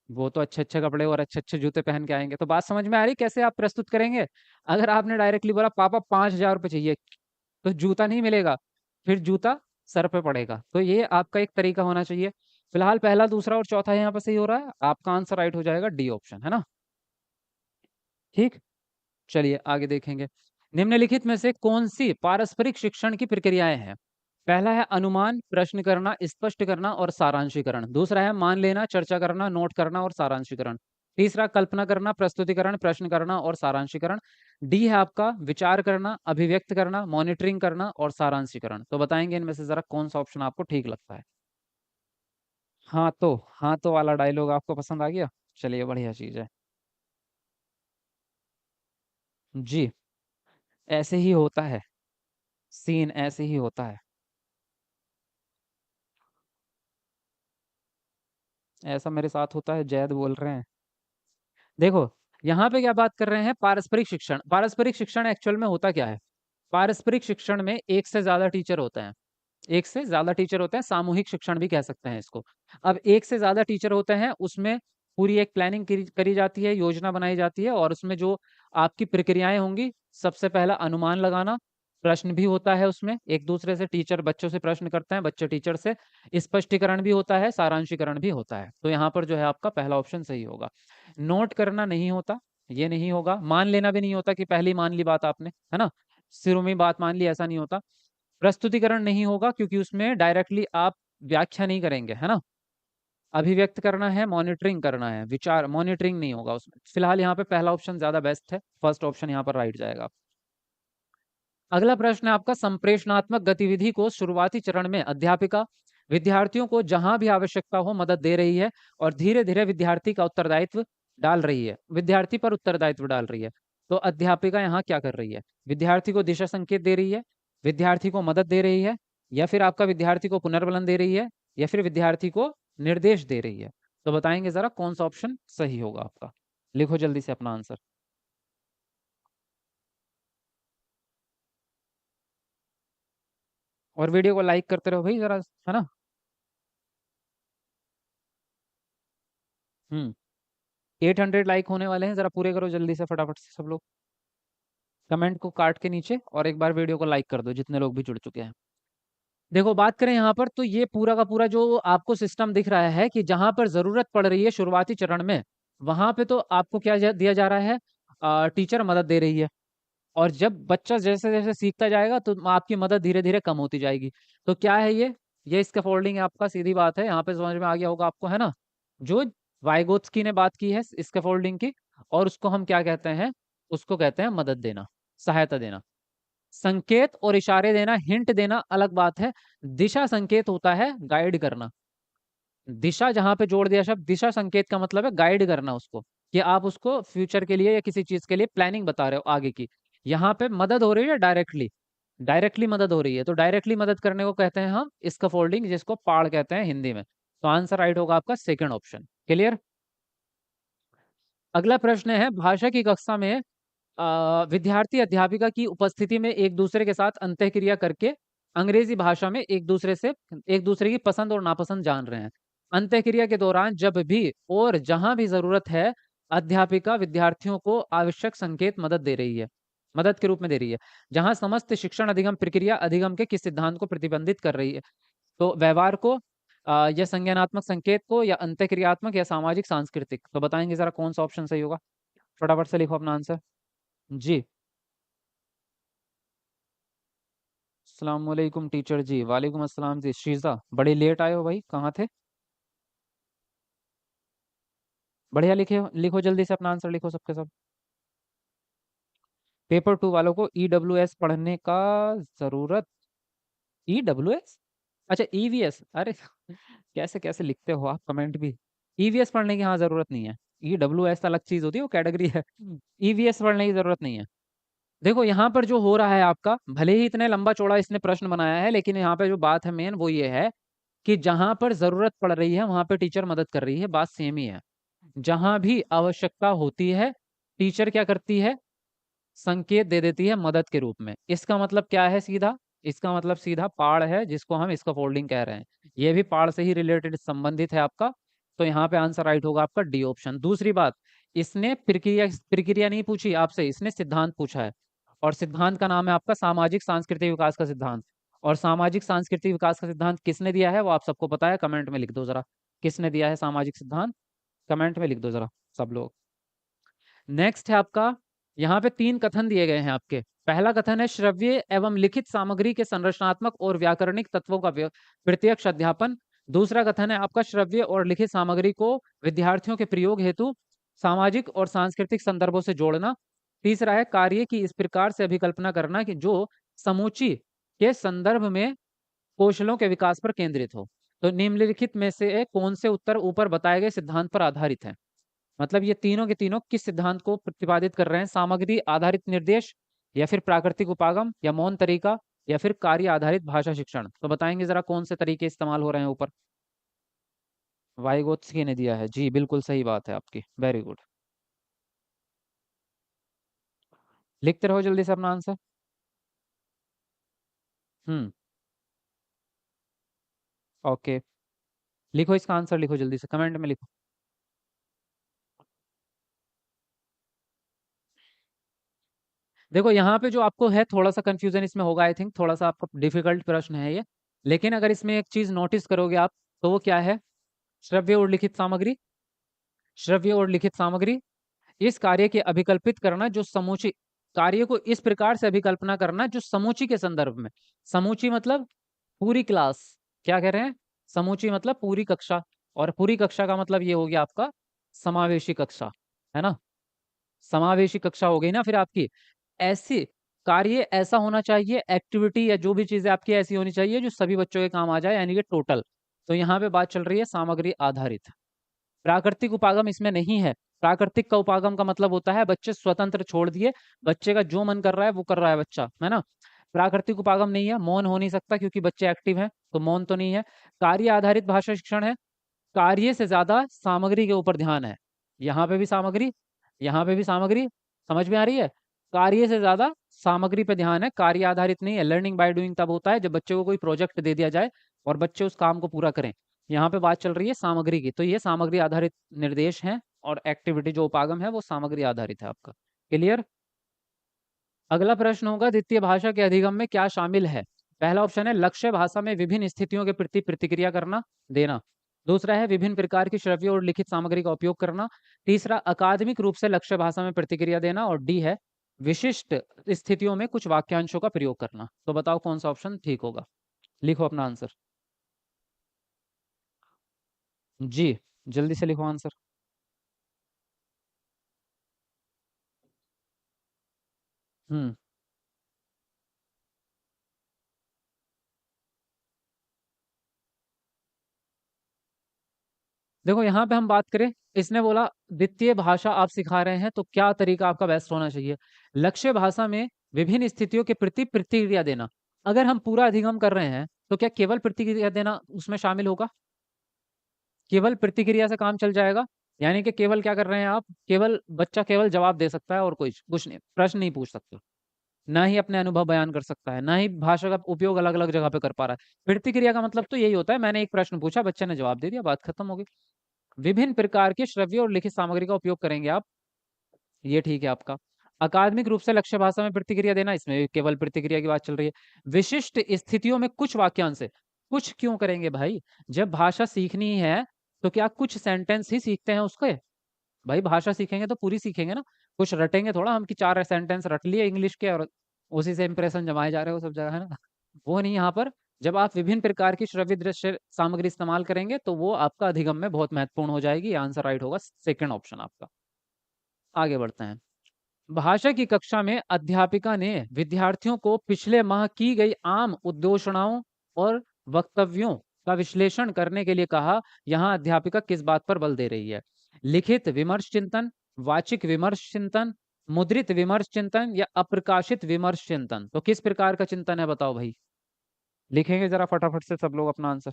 वो तो अच्छे अच्छे कपड़े और अच्छे अच्छे जूते पहन के आएंगे। तो बात समझ में आ रही कैसे आप प्रस्तुत करेंगे? अगर आपने डायरेक्टली बोला पापा 5,000 रुपये चाहिए, तो जूता नहीं मिलेगा, फिर जूता सर पे पड़ेगा। तो ये आपका एक तरीका होना चाहिए। फिलहाल पहला, दूसरा और चौथा यहाँ पर सही हो रहा है। आपका आंसर राइट हो जाएगा, डी ऑप्शन, है ना। ठीक। चलिए आगे देखेंगे। निम्नलिखित में से कौन सी पारस्परिक शिक्षण की प्रक्रियाएं हैं? पहला है अनुमान, प्रश्न करना, स्पष्ट करना और सारांशीकरण। दूसरा है मान लेना, चर्चा करना, नोट करना और सारांशीकरण। तीसरा कल्पना करना, प्रस्तुतिकरण, प्रश्न करना और सारांशीकरण। डी है आपका विचार करना, अभिव्यक्त करना, मॉनिटरिंग करना और सारांशीकरण। तो बताएंगे इनमें से जरा कौन सा ऑप्शन आपको ठीक लगता है? हाँ तो वाला डायलॉग आपको पसंद आ गया? चलिए बढ़िया चीज है। जी, ऐसे ही होता है, सीन ऐसे ही होता है। ऐसा मेरे साथ होता है, जैद बोल रहे हैं। देखो, यहाँ पे क्या बात कर रहे हैं? पारस्परिक शिक्षण। पारस्परिक शिक्षण एक्चुअल में होता क्या है? पारस्परिक शिक्षण में एक से ज्यादा टीचर होते हैं। एक से ज्यादा टीचर होते हैं, सामूहिक शिक्षण भी कह सकते हैं इसको। अब एक से ज्यादा टीचर होते हैं, उसमें पूरी एक प्लानिंग करी करी जाती है, योजना बनाई जाती है, और उसमें जो आपकी प्रक्रियाएं होंगी, सबसे पहला अनुमान लगाना, प्रश्न भी होता है उसमें, एक दूसरे से टीचर बच्चों से प्रश्न करते हैं, बच्चे टीचर से, स्पष्टीकरण भी होता है, सारांशीकरण भी होता है। तो यहाँ पर जो है आपका पहला ऑप्शन सही होगा। नोट करना नहीं होता, ये नहीं होगा। मान लेना भी नहीं होता कि पहली मान ली बात आपने, है ना, शुरू में बात मान ली, ऐसा नहीं होता। प्रस्तुतिकरण नहीं होगा क्योंकि उसमें डायरेक्टली आप व्याख्या नहीं करेंगे, है ना। अभिव्यक्त करना है, मॉनिटरिंग करना है, विचार, मॉनिटरिंग नहीं होगा उसमें। फिलहाल यहाँ पे पहला ऑप्शन ज्यादा बेस्ट है, फर्स्ट ऑप्शन यहाँ पर राइट जाएगा। अगला प्रश्न है आपका, संप्रेषणात्मक गतिविधि को शुरुआती चरण में अध्यापिका विद्यार्थियों को जहां भी आवश्यकता हो मदद दे रही है और धीरे धीरे विद्यार्थी का उत्तरदायित्व डाल रही है, विद्यार्थी पर उत्तरदायित्व डाल रही है। तो अध्यापिका यहाँ क्या कर रही है? विद्यार्थी को दिशा संकेत दे रही है, विद्यार्थी को मदद दे रही है, या फिर आपका विद्यार्थी को पुनर्बलन दे रही है, या फिर विद्यार्थी को निर्देश दे रही है। तो बताएंगे जरा कौन सा ऑप्शन सही होगा आपका? लिखो जल्दी से अपना आंसर। और वीडियो को लाइक करते रहो भाई जरा, है ना। 800 लाइक होने वाले हैं, जरा पूरे करो जल्दी से फटाफट से सब लोग। कमेंट को काट के नीचे और एक बार वीडियो को लाइक कर दो जितने लोग भी जुड़ चुके हैं। देखो, बात करें यहाँ पर तो ये पूरा का पूरा जो आपको सिस्टम दिख रहा है कि जहां पर जरूरत पड़ रही है शुरुआती चरण में, वहां पे तो आपको क्या दिया जा रहा है? टीचर मदद दे रही है। और जब बच्चा जैसे जैसे सीखता जाएगा तो आपकी मदद धीरे धीरे कम होती जाएगी। तो क्या है ये स्कैफोल्डिंग है आपका, सीधी बात है, यहाँ पे समझ में आ गया होगा आपको, है ना। जो वाइगोत्स्की ने बात की है स्कैफोल्डिंग की, और उसको हम क्या कहते हैं? उसको कहते हैं मदद देना, सहायता देना। संकेत और इशारे देना, हिंट देना अलग बात है। दिशा संकेत होता है गाइड करना। दिशा जहां पे जोड़ दिया शब्द दिशा संकेत का मतलब है गाइड करना उसको, कि आप उसको फ्यूचर के लिए या किसी चीज के लिए प्लानिंग बता रहे हो आगे की। यहाँ पे मदद हो रही है डायरेक्टली, डायरेक्टली मदद हो रही है, तो डायरेक्टली मदद करने को कहते हैं हम स्कैफोल्डिंग, जिसको पाड़ कहते हैं हिंदी में। तो आंसर राइट होगा आपका सेकंड ऑप्शन। क्लियर? अगला प्रश्न है, भाषा की कक्षा में विद्यार्थी अध्यापिका की उपस्थिति में एक दूसरे के साथ अंतःक्रिया करके अंग्रेजी भाषा में एक दूसरे की पसंद और नापसंद जान रहे हैं। अंतःक्रिया के दौरान जब भी और जहां भी जरूरत है, अध्यापिका विद्यार्थियों को आवश्यक संकेत मदद दे रही है, मदद के रूप में दे रही है। जहां समस्त शिक्षण अधिगम प्रक्रिया अधिगम के किस सिद्धांत को प्रतिबंधित कर रही है? तो व्यवहार को, या संज्ञानात्मक संकेत को, या अंतःक्रियात्मक, या सामाजिक सांस्कृतिक। तो बताएंगे जरा कौन सा ऑप्शन सही होगा? फटाफट से लिखो अपना आंसर। जी। अस्सलाम वालेकुम टीचर जी। वालेकुम अस्सलाम जी। शीजा, बड़े लेट आए हो भाई, कहाँ थे? बढ़िया लिखे, लिखो जल्दी से अपना आंसर लिखो सबके सब। पेपर 2 वालों को EWS पढ़ने का जरूरत, EWS, अच्छा EVS, अरे कैसे कैसे लिखते हो आप कमेंट भी। EVS पढ़ने की हाँ जरूरत नहीं है। EWS अलग चीज होती है, वो कैटेगरी है। EVS पढ़ने की जरूरत नहीं है। देखो, यहाँ पर जो हो रहा है आपका, भले ही इतने लंबा चौड़ा इसने प्रश्न बनाया है, लेकिन यहाँ पे जो बात है मेन वो ये है कि जहां पर जरूरत पड़ रही है वहां पे टीचर मदद कर रही है, बात सेम ही है। जहां भी आवश्यकता होती है, टीचर क्या करती है? संकेत दे देती है मदद के रूप में। इसका मतलब क्या है सीधा? इसका मतलब सीधा पाड़ है, जिसको हम इसका फोल्डिंग कह रहे हैं। ये भी पाड़ से ही रिलेटेड संबंधित है आपका। तो यहाँ पे आंसर राइट होगा आपका डी ऑप्शन। दूसरी बात, इसने प्रक्रिया प्रक्रिया नहीं पूछी आपसे, इसने सिद्धांत पूछा है। और सिद्धांत का नाम है आपका सामाजिक सांस्कृतिक विकास का सिद्धांत। और सामाजिक सांस्कृतिक विकास का सिद्धांत किसने दिया है वो आप सबको पता है, कमेंट में लिख दो जरा। किसने दिया है सामाजिक सिद्धांत? कमेंट में लिख दो जरा सब लोग। नेक्स्ट है आपका यहाँ पे तीन कथन दिए गए हैं आपके। पहला कथन है श्रव्य एवं लिखित सामग्री के संरचनात्मक और व्याकरणिक तत्वों का प्रत्यक्ष अध्यापन। दूसरा कथन है आपका श्रव्य और लिखित सामग्री को विद्यार्थियों के प्रयोग हेतु सामाजिक और सांस्कृतिक संदर्भों से जोड़ना। तीसरा है कार्य की इस प्रकार से अभिकल्पना करना कि जो समूची के संदर्भ में कौशलों के विकास पर केंद्रित हो। तो निम्नलिखित में से कौन से उत्तर ऊपर बताए गए सिद्धांत पर आधारित हैं? मतलब ये तीनों के तीनों किस सिद्धांत को प्रतिपादित कर रहे हैं? सामग्री आधारित निर्देश, या फिर प्राकृतिक उपागम, या मौन तरीका, या फिर कार्य आधारित भाषा शिक्षण। तो बताएंगे जरा कौन से तरीके इस्तेमाल हो रहे हैं ऊपर? वाइगोत्स्की ने दिया है जी, बिल्कुल सही बात है आपकी, वेरी गुड। लिखते रहो जल्दी से अपना आंसर। हम्म। ओके, लिखो इसका आंसर, लिखो जल्दी से, कमेंट में लिखो। देखो यहाँ पे जो आपको है थोड़ा सा कंफ्यूजन इसमें होगा, आई थिंक थोड़ा सा आपका डिफिकल्ट प्रश्न है ये। लेकिन अगर इसमें एक चीज नोटिस करोगे आप, तो वो क्या है? श्रव्य और लिखित सामग्री, श्रव्य और लिखित सामग्री, इस कार्य के अभिकल्पित करना जो समूची, कार्य को इस प्रकार से अभिकल्पना करना जो समूची के संदर्भ में, समूची मतलब पूरी क्लास, क्या कह रहे हैं? समूची मतलब पूरी कक्षा, और पूरी कक्षा का मतलब ये हो गया आपका समावेशी कक्षा, है ना? समावेशी कक्षा हो गई ना फिर आपकी। ऐसी कार्य ऐसा होना चाहिए, एक्टिविटी या जो भी चीजें आपकी ऐसी होनी चाहिए जो सभी बच्चों के काम आ जाए, यानी कि टोटल। तो यहाँ पे बात चल रही है सामग्री आधारित। प्राकृतिक उपागम इसमें नहीं है। प्राकृतिक का उपागम का मतलब होता है बच्चे स्वतंत्र छोड़ दिए, बच्चे का जो मन कर रहा है वो कर रहा है बच्चा, है ना? प्राकृतिक उपागम नहीं है। मौन हो नहीं सकता क्योंकि बच्चे एक्टिव हैं, तो मौन तो नहीं है। कार्य आधारित भाषा शिक्षण है। कार्य से ज्यादा सामग्री के ऊपर ध्यान है। यहाँ पे भी सामग्री, यहाँ पे भी सामग्री, समझ में आ रही है? कार्य से ज्यादा सामग्री पे ध्यान है, कार्य आधारित नहीं है। लर्निंग बाय डूइंग तब होता है जब बच्चे को कोई प्रोजेक्ट दे दिया जाए और बच्चे उस काम को पूरा करें। यहाँ पे बात चल रही है सामग्री की, तो ये सामग्री आधारित निर्देश है, और एक्टिविटी जो उपागम है वो सामग्री आधारित है आपका। क्लियर? अगला प्रश्न होगा द्वितीय भाषा के अधिगम में क्या शामिल है? पहला ऑप्शन है लक्ष्य भाषा में विभिन्न स्थितियों के प्रति प्रतिक्रिया करना देना। दूसरा है विभिन्न प्रकार की श्रव्य और लिखित सामग्री का उपयोग करना। तीसरा अकादमिक रूप से लक्ष्य भाषा में प्रतिक्रिया देना, और डी है विशिष्ट स्थितियों में कुछ वाक्यांशों का प्रयोग करना। तो बताओ कौन सा ऑप्शन ठीक होगा? लिखो अपना आंसर जी, जल्दी से लिखो आंसर। हम्म। देखो यहाँ पे हम बात करें, इसने बोला द्वितीय भाषा आप सिखा रहे हैं तो क्या तरीका आपका बेस्ट होना चाहिए? लक्ष्य भाषा में विभिन्न स्थितियों के प्रति प्रतिक्रिया देना। अगर हम पूरा अधिगम कर रहे हैं तो क्या केवल प्रतिक्रिया देना उसमें शामिल होगा? केवल प्रतिक्रिया से काम चल जाएगा? यानी कि केवल क्या कर रहे हैं आप? केवल बच्चा केवल जवाब दे सकता है और कुछ कुछ नहीं, प्रश्न नहीं पूछ सकता, ना ही अपने अनुभव बयान कर सकता है, ना ही भाषा का उपयोग अलग अलग जगह पे कर पा रहा है। प्रतिक्रिया का मतलब तो यही होता है, मैंने एक प्रश्न पूछा, बच्चे ने जवाब दे दिया, बात खत्म हो गई। विभिन्न प्रकार के श्रव्य और लिखित सामग्री का उपयोग करेंगे आप, ये ठीक है आपका। अकादमिक रूप से लक्ष्य भाषा में प्रतिक्रिया देना, इसमें भी केवल प्रतिक्रिया की बात चल रही है। विशिष्ट स्थितियों में कुछ वाक्यांश है। कुछ क्यों करेंगे भाई? जब भाषा सीखनी है तो क्या कुछ सेंटेंस ही सीखते हैं उसके? भाई भाषा सीखेंगे तो पूरी सीखेंगे ना, कुछ रटेंगे थोड़ा हम कि चार सेंटेंस रट लिए इंग्लिश के और उसी से इंप्रेशन जमाए जा रहे हो सब जगह, है ना? वो नहीं यहाँ पर। जब आप विभिन्न प्रकार की श्रव्य दृश्य सामग्री इस्तेमाल करेंगे तो वो आपका अधिगम में बहुत महत्वपूर्ण हो जाएगी। आंसर राइट होगा सेकंड ऑप्शन आपका। आगे बढ़ते हैं। भाषा की कक्षा में अध्यापिका ने विद्यार्थियों को पिछले माह की गई आम उद्घोषणाओं और वक्तव्यों का विश्लेषण करने के लिए कहा। यहाँ अध्यापिका किस बात पर बल दे रही है? लिखित विमर्श चिंतन, वाचिक विमर्श चिंतन, मुद्रित विमर्श चिंतन, या अप्रकाशित विमर्श चिंतन? तो किस प्रकार का चिंतन है बताओ भाई? लिखेंगे जरा फटाफट से सब लोग अपना आंसर।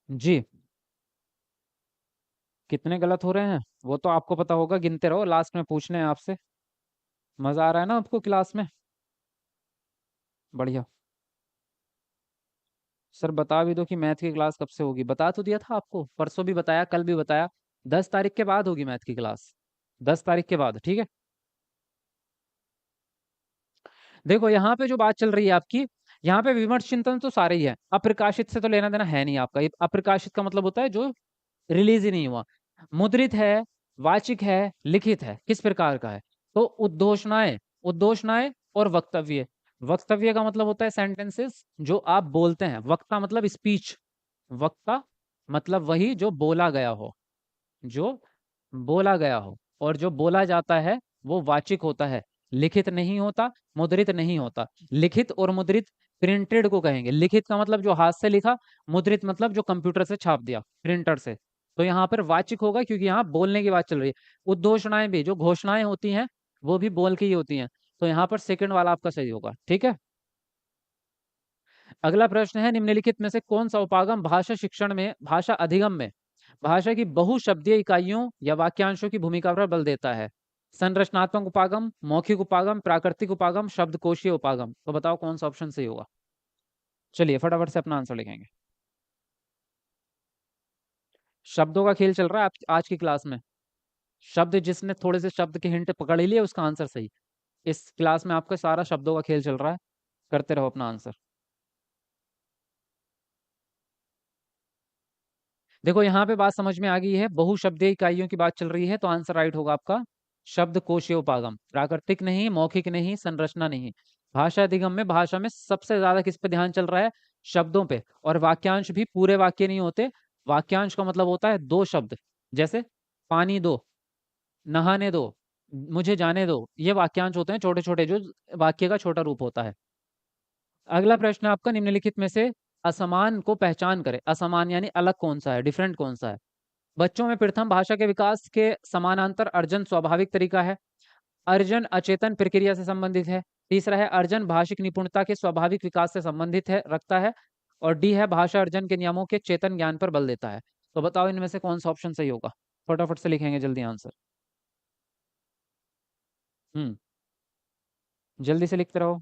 जी, कितने गलत हो रहे हैं वो तो आपको पता होगा, गिनते रहो, लास्ट में पूछने हैं आपसे। मजा आ रहा है ना आपको क्लास में? बढ़िया। सर बता भी दो कि मैथ की क्लास कब से होगी, बता तो दिया था आपको, परसों भी बताया, कल भी बताया। 10 तारीख के बाद होगी मैथ की क्लास, 10 तारीख के बाद, ठीक है? देखो यहाँ पे जो बात चल रही है आपकी, यहाँ पे विमर्श चिंतन तो सारे ही है, अप्रकाशित से तो लेना देना है नहीं आपका। ये अप्रकाशित का मतलब होता है जो रिलीज ही नहीं हुआ। मुद्रित है, वाचिक है, लिखित है, किस प्रकार का है? तो उद्घोषणाएं, उद्घोषणाएं और वक्तव्य। वक्तव्य का मतलब होता है सेंटेंसेस जो आप बोलते हैं। वक्ता मतलब स्पीच, वक्ता मतलब वही जो बोला गया हो, जो बोला गया हो। और जो बोला जाता है वो वाचिक होता है, लिखित नहीं होता, मुद्रित नहीं होता। लिखित और मुद्रित प्रिंटेड को कहेंगे। लिखित का मतलब जो हाथ से लिखा, मुद्रित मतलब जो कंप्यूटर से छाप दिया, प्रिंटर से। तो यहाँ पर वाचिक होगा क्योंकि यहाँ बोलने की बात चल रही है। उद्घोषणाएं भी, जो घोषणाएं होती हैं वो भी बोल के ही होती हैं। तो यहाँ पर सेकंड वाला आपका सही होगा। ठीक है। अगला प्रश्न है, निम्नलिखित में से कौन सा उपागम भाषा शिक्षण में, भाषा अधिगम में भाषा की बहुशब्दीय इकाइयों या वाक्यांशों की भूमिका पर बल देता है? संरचनात्मक उपागम, मौखिक उपागम, प्राकृतिक उपागम, शब्दकोशीय उपागम। तो बताओ कौन सा ऑप्शन सही होगा। चलिए फटाफट से अपना आंसर लिखेंगे। शब्दों का खेल चल रहा है आज की क्लास में। शब्द जिसने थोड़े से शब्द के हिंट पकड़ ही लिए उसका आंसर सही। इस क्लास में आपका सारा शब्दों का खेल चल रहा है। करते रहो अपना आंसर। देखो यहाँ पे बात समझ में आ गई है, बहुशब्दीय इकाइयों की बात चल रही है, तो आंसर राइट होगा आपका शब्दकोशीय उपागम। प्राकृतिक नहीं, मौखिक नहीं, संरचना नहीं। भाषा अधिगम में भाषा में सबसे ज्यादा किस पे ध्यान चल रहा है? शब्दों पे। और वाक्यांश भी पूरे वाक्य नहीं होते। वाक्यांश का मतलब होता है दो शब्द। जैसे पानी दो, नहाने दो, मुझे जाने दो, ये वाक्यांश होते हैं छोटे छोटे, जो वाक्य का छोटा रूप होता है। अगला प्रश्न आपका, निम्नलिखित में से असमान को पहचान करें। असमान यानी अलग कौन सा है, डिफरेंट कौन सा है? बच्चों में प्रथम भाषा के विकास के समानांतर अर्जन स्वाभाविक तरीका है। अर्जन अचेतन प्रक्रिया से संबंधित है। तीसरा है अर्जन भाषिक निपुणता के स्वाभाविक विकास से संबंधित है, रखता है। और डी है भाषा अर्जन के नियमों के चेतन ज्ञान पर बल देता है। तो बताओ इनमें से कौन सा ऑप्शन सही होगा। फटाफट से लिखेंगे जल्दी आंसर। हम्म, जल्दी से लिखते रहो।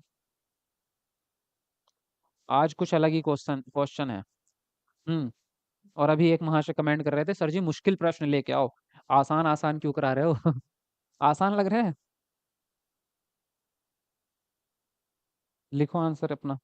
आज कुछ अलग ही क्वेश्चन क्वेश्चन है। हम्म। और अभी एक महाशय कमेंट कर रहे थे, सर जी मुश्किल प्रश्न लेके आओ, आसान आसान क्यों करा रहे हो? आसान लग रहा है। लिखो आंसर अपना।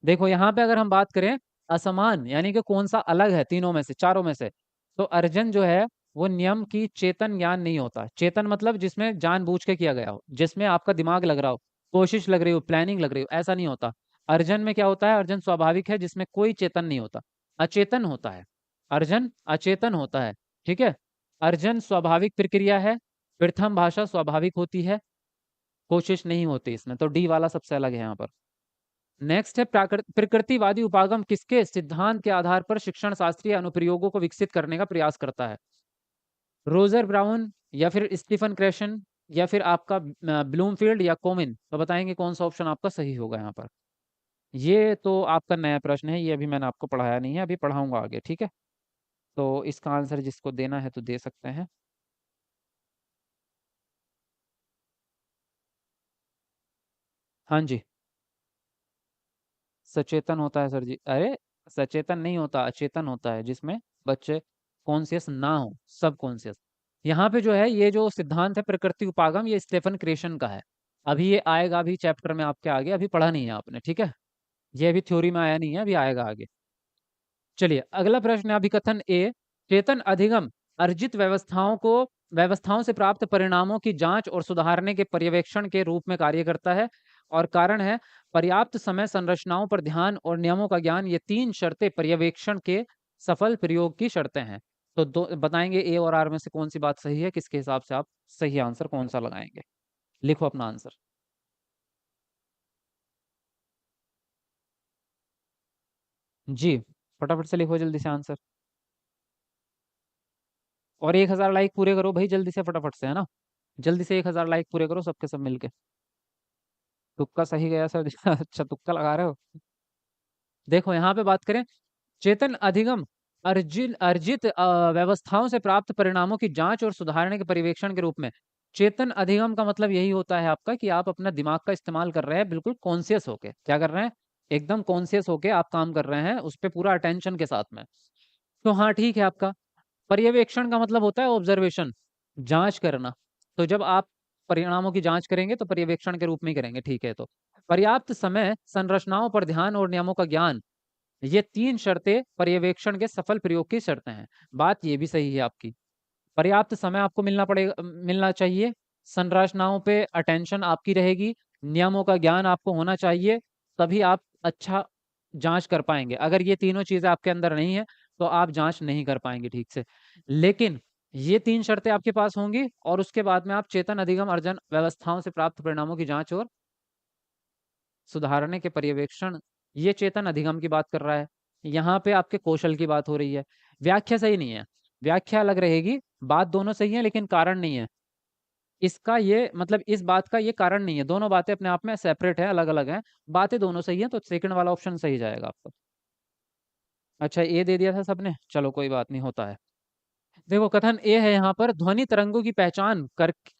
देखो यहाँ पे अगर हम बात करें असमान यानी कि कौन सा अलग है तीनों में से, चारों में से, तो अर्जन जो है वो नियम की चेतन ज्ञान नहीं होता। चेतन मतलब जिसमें जानबूझ के किया गया हो, जिसमें आपका दिमाग लग रहा हो, कोशिश लग रही हो, प्लानिंग लग रही हो, ऐसा नहीं होता। अर्जन में क्या होता है? अर्जन स्वाभाविक है जिसमें कोई चेतन नहीं होता, अचेतन होता है। अर्जन अचेतन होता है। ठीक है। अर्जन स्वाभाविक प्रक्रिया है। प्रथम भाषा स्वाभाविक होती है, कोशिश नहीं होती इसमें। तो डी वाला सबसे अलग है यहाँ पर। नेक्स्ट है प्रकृतिवादी उपागम किसके सिद्धांत के आधार पर शिक्षण शास्त्रीय अनुप्रयोगों को विकसित करने का प्रयास करता है? रोजर ब्राउन, या फिर स्टीफन क्रेशन, या फिर आपका ब्लूमफील्ड, या कोमिन। तो बताएंगे कौन सा ऑप्शन आपका सही होगा यहाँ पर। ये तो आपका नया प्रश्न है, ये अभी मैंने आपको पढ़ाया नहीं है, अभी पढ़ाऊंगा आगे। ठीक है। तो इसका आंसर जिसको देना है तो दे सकते हैं। हाँ जी। सचेतन होता है सर जी। अरे सचेतन नहीं होता, अचेतन होता है, जिसमें बच्चे कॉन्शियस ना हो, सब कॉन्शियस। यहाँ पे जो है ये जो सिद्धांत है प्रकृति उपागम, ये स्टेफन क्रेशन का है। अभी ये आएगा, अभी चैप्टर में आपके आगे, अभी पढ़ा नहीं है आपने। ठीक है। ये अभी थ्योरी में आया नहीं है, अभी आएगा आगे। चलिए अगला प्रश्न है अभिकथन ए, चेतन अधिगम अर्जित व्यवस्थाओं से प्राप्त परिणामों की जांच और सुधारने के पर्यवेक्षण के रूप में कार्य करता है। और कारण है पर्याप्त समय, संरचनाओं पर ध्यान और नियमों का ज्ञान। ये तीन शर्तें पर्यवेक्षण के सफल प्रयोग की शर्तें हैं। तो दो बताएंगे ए और आर में से कौन सी बात सही है, किसके हिसाब से आप सही आंसर कौन सा लगाएंगे। लिखो अपना आंसर। जी फटाफट से लिखो जल्दी से आंसर। और 1,000 लाइक पूरे करो भाई जल्दी से, फटाफट से, है ना। जल्दी से 1,000 लाइक पूरे करो सबके सब मिलके। तुक्का सही गया सर। अच्छा तुक्का लगा रहे हो। देखो यहाँ पे बात करें, चेतन अधिगम अर्जित व्यवस्थाओं से प्राप्त परिणामों की जांच और सुधारने के पर्यवेक्षण के रूप में। चेतन अधिगम का मतलब यही होता है आपका कि आप अपना दिमाग का इस्तेमाल कर रहे हैं, बिल्कुल कॉन्शियस होके क्या कर रहे हैं, एकदम कॉन्शियस होके आप काम कर रहे हैं उस पर पूरा अटेंशन के साथ में। तो हाँ ठीक है आपका। पर्यवेक्षण का मतलब होता है ऑब्जर्वेशन, जांच करना। तो जब आप परिणामों की जांच करेंगे तो पर्यवेक्षण के रूप में ही करेंगे। ठीक है। तो पर्याप्त समय, संरचनाओं पर ध्यान और नियमों का ज्ञान, ये तीन शर्तें पर्यवेक्षण के सफल प्रयोग की शर्तें हैं। बात ये भी सही है आपकी। पर्याप्त समय आपको मिलना चाहिए, संरचनाओं पे अटेंशन आपकी रहेगी, नियमों का ज्ञान आपको होना चाहिए, तभी आप अच्छा जांच कर पाएंगे। अगर ये तीनों चीजें आपके अंदर नहीं है तो आप जांच नहीं कर पाएंगे ठीक से। लेकिन ये तीन शर्तें आपके पास होंगी और उसके बाद में आप चेतन अधिगम अर्जन व्यवस्थाओं से प्राप्त परिणामों की जांच और सुधारने के पर्यवेक्षण, ये चेतन अधिगम की बात कर रहा है। यहाँ पे आपके कौशल की बात हो रही है। व्याख्या सही नहीं है, व्याख्या अलग रहेगी, बात दोनों सही है लेकिन कारण नहीं है। इसका ये मतलब इस बात का ये कारण नहीं है, दोनों बातें अपने आप में सेपरेट है, अलग अलग हैं। बातें दोनों सही है तो सेकंड वाला ऑप्शन सही जाएगा आपका। अच्छा ए दे दिया था सबने, चलो कोई बात नहीं, होता है। देखो कथन ए है यहाँ पर, ध्वनि तरंगों की पहचान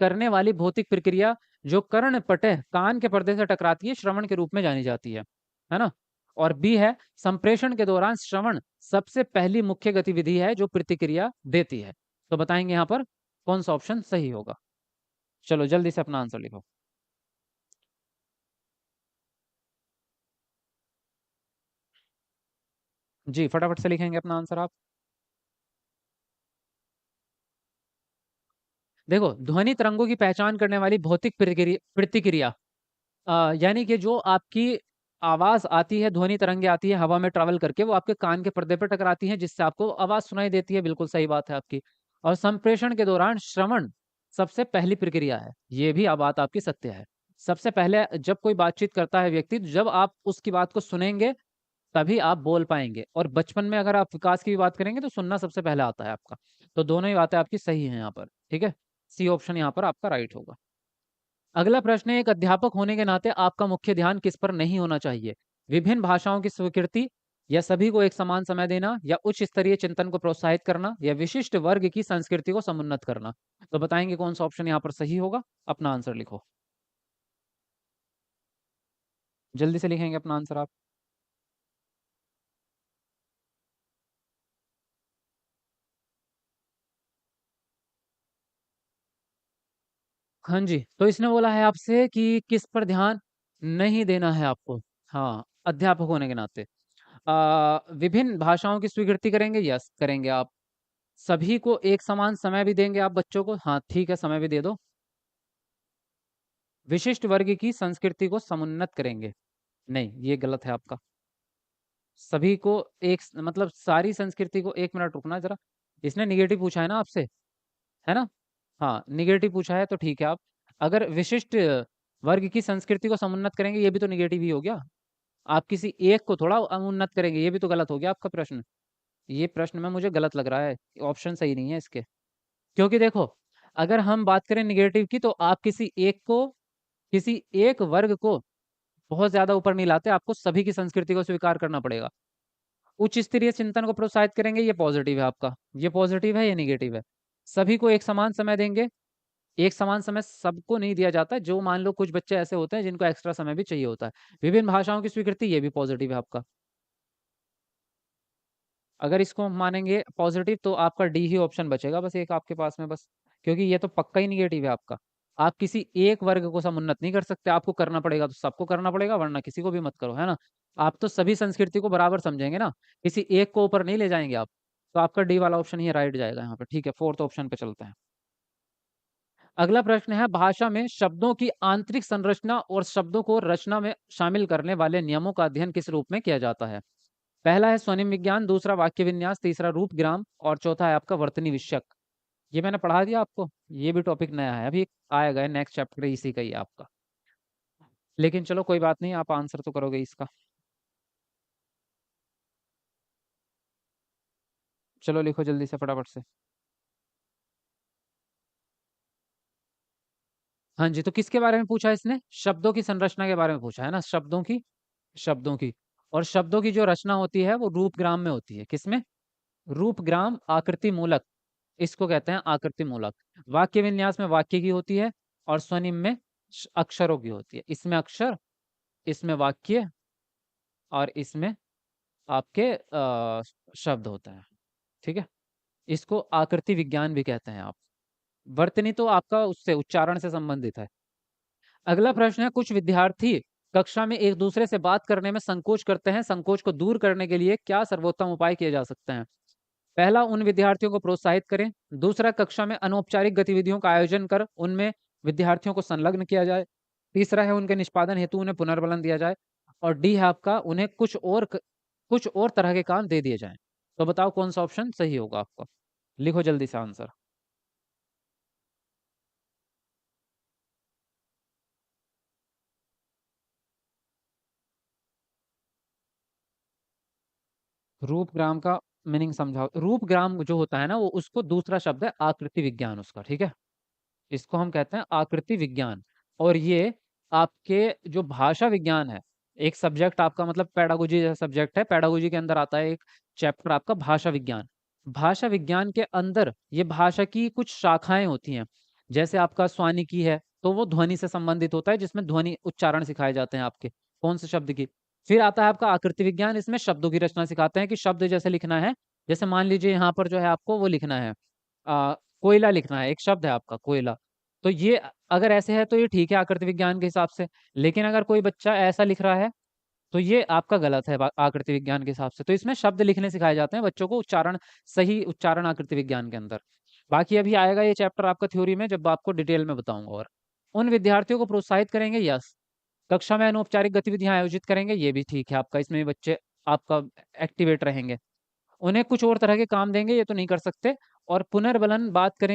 करने वाली भौतिक प्रक्रिया जो कर्ण पटह कान के पर्दे से टकराती है श्रवण के रूप में जानी जाती है ना। और बी है, संप्रेषण के दौरान श्रवण सबसे पहली मुख्य गतिविधि है जो प्रतिक्रिया देती है। तो बताएंगे यहाँ पर कौन सा ऑप्शन सही होगा। चलो जल्दी से अपना आंसर लिखो। जी फटाफट से लिखेंगे अपना आंसर आप। देखो ध्वनि तरंगों की पहचान करने वाली भौतिक प्रतिक्रिया यानी कि जो आपकी आवाज आती है, ध्वनि तरंगे आती है हवा में ट्रैवल करके, वो आपके कान के पर्दे पर टकराती हैं जिससे आपको आवाज सुनाई देती है। बिल्कुल सही बात है आपकी। और संप्रेषण के दौरान श्रवण सबसे पहली प्रक्रिया है, ये भी बात आपकी सत्य है। सबसे पहले जब कोई बातचीत करता है व्यक्ति, तो जब आप उसकी बात को सुनेंगे तभी आप बोल पाएंगे। और बचपन में अगर आप विकास की भी बात करेंगे तो सुनना सबसे पहले आता है आपका। तो दोनों ही बातें आपकी सही हैं यहाँ पर, ठीक है। सी ऑप्शन यहाँ पर आपका राइट होगा। अगला प्रश्न है, एक अध्यापक होने के नाते आपका मुख्य ध्यान किस पर नहीं होना चाहिए? विभिन्न भाषाओं की स्वीकृति, या सभी को एक समान समय देना, या उच्च स्तरीय चिंतन को प्रोत्साहित करना, या विशिष्ट वर्ग की संस्कृति को समुन्नत करना। तो बताएंगे कौन सा ऑप्शन यहाँ पर सही होगा। अपना आंसर लिखो, जल्दी से लिखेंगे अपना आंसर आप। हाँ जी, तो इसने बोला है आपसे कि किस पर ध्यान नहीं देना है आपको। हाँ, अध्यापक होने के नाते विभिन्न भाषाओं की स्वीकृति करेंगे, यस करेंगे आप। सभी को एक समान समय भी देंगे आप बच्चों को, हाँ ठीक है समय भी दे दो। विशिष्ट वर्ग की संस्कृति को समुन्नत करेंगे, नहीं ये गलत है आपका। सभी को मतलब सारी संस्कृति को, एक मिनट रुकना जरा, इसने निगेटिव पूछा है ना आपसे, है ना। हाँ निगेटिव पूछा है तो ठीक है। आप अगर विशिष्ट वर्ग की संस्कृति को समुन्नत करेंगे, ये भी तो निगेटिव ही हो गया। आप किसी एक को थोड़ा उन्नत करेंगे, ये भी तो गलत हो गया आपका प्रश्न। ये प्रश्न में मुझे गलत लग रहा है, ऑप्शन सही नहीं है इसके। क्योंकि देखो अगर हम बात करें निगेटिव की, तो आप किसी एक वर्ग को बहुत ज्यादा ऊपर नहीं लाते, आपको सभी की संस्कृति को स्वीकार करना पड़ेगा। उच्च स्तरीय चिंतन को प्रोत्साहित करेंगे, ये पॉजिटिव है आपका। ये पॉजिटिव है, ये निगेटिव है। सभी को एक समान समय देंगे, एक समान समय सबको नहीं दिया जाता। जो मान लो कुछ बच्चे ऐसे होते हैं जिनको एक्स्ट्रा समय भी चाहिए होता है। विभिन्न भाषाओं की स्वीकृति, ये भी पॉजिटिव है आपका। अगर इसको मानेंगे पॉजिटिव तो आपका डी ही ऑप्शन बचेगा बस एक आपके पास में, बस। क्योंकि ये तो पक्का ही निगेटिव है आपका। आप किसी एक वर्ग को समुन्नत नहीं कर सकते, आपको करना पड़ेगा तो सबको करना पड़ेगा, वरना किसी को भी मत करो, है ना। आप तो सभी संस्कृति को बराबर समझेंगे ना, किसी एक को ऊपर नहीं ले जाएंगे आप। तो आपका डी वाला ऑप्शन ही राइट जाएगा यहाँ पे, ठीक है। फोर्थ ऑप्शन पे चलते हैं। अगला प्रश्न है, भाषा में शब्दों की आंतरिक संरचना और शब्दों को रचना में शामिल करने वाले नियमों का अध्ययन किस रूप में किया जाता है? पहला है स्वनिम विज्ञान, दूसरा वाक्य विन्यास, तीसरा रूप ग्राम, और चौथा है आपका वर्तनी विषयक। ये मैंने पढ़ा दिया आपको, ये भी टॉपिक नया है, अभी आएगा नेक्स्ट चैप्टर इसी का ही आपका। लेकिन चलो कोई बात नहीं, आप आंसर तो करोगे इसका। चलो लिखो जल्दी से फटाफट से। हाँ जी, तो किसके बारे में पूछा है इसने? शब्दों की संरचना के बारे में पूछा है ना, शब्दों की। और शब्दों की जो रचना होती है वो रूप ग्राम में होती है। किसमें? रूप ग्राम आकृति मूलक, इसको कहते हैं आकृति मूलक। वाक्य विन्यास में वाक्य की होती है, और स्वनिम में अक्षरों की होती है। इसमें अक्षर, इसमें वाक्य, और इसमें आपके शब्द होते हैं, ठीक है। इसको आकृति विज्ञान भी कहते हैं आप। वर्तनी तो आपका उससे उच्चारण से संबंधित है। अगला प्रश्न है, कुछ विद्यार्थी कक्षा में एक दूसरे से बात करने में संकोच करते हैं, संकोच को दूर करने के लिए क्या सर्वोत्तम उपाय किए जा सकते हैं? पहला, उन विद्यार्थियों को प्रोत्साहित करें। दूसरा, कक्षा में अनौपचारिक गतिविधियों का आयोजन कर उनमें विद्यार्थियों को संलग्न किया जाए। तीसरा है, उनके निष्पादन हेतु उन्हें पुनर्बलन दिया जाए। और डी है आपका, उन्हें कुछ और तरह के काम दे दिए जाएं। तो बताओ कौन सा ऑप्शन सही होगा आपका? लिखो जल्दी से आंसर। रूपग्राम का मीनिंग समझाओ। रूपग्राम जो होता है ना, वो उसको दूसरा शब्द है आकृति विज्ञान उसका, ठीक है। इसको हम कहते हैं आकृति विज्ञान। और ये आपके जो भाषा विज्ञान है, एक सब्जेक्ट आपका, मतलब पेडागोजी जैसा सब्जेक्ट है, पेडागोजी के अंदर आता है एक चैप्टर आपका भाषा विज्ञान। भाषा विज्ञान के अंदर ये भाषा की कुछ शाखाएं होती हैं। जैसे आपका स्वानिकी है, तो वो ध्वनि से संबंधित होता है, जिसमें ध्वनि उच्चारण सिखाए जाते हैं आपके कौन से शब्द की। फिर आता है आपका आकृति विज्ञान, इसमें शब्दों की रचना सिखाते हैं कि शब्द जैसे लिखना है। जैसे मान लीजिए यहाँ पर जो है आपको वो लिखना है, कोयला लिखना है, एक शब्द है आपका कोयला। तो ये अगर ऐसे है तो ये ठीक है आकृति विज्ञान के हिसाब से। लेकिन अगर कोई बच्चा ऐसा लिख रहा है तो ये आपका गलत है आकृति विज्ञान के हिसाब से। तो इसमें शब्द लिखने सिखाए जाते हैं बच्चों को, उच्चारण, सही उच्चारण आकृति विज्ञान के अंदर। बाकी अभी आएगा ये चैप्टर आपका थ्योरी में, जब आपको डिटेल में बताऊंगा। और उन विद्यार्थियों को प्रोत्साहित करेंगे, यस। कक्षा में अनौपचारिक गतिविधियां आयोजित करेंगे, ये भी ठीक है आपका, इसमें भी बच्चे आपका एक्टिवेट रहेंगे। उन्हें कुछ और तरह के काम देंगे, ये तो नहीं कर सकते। और पुनर्बलन बात करें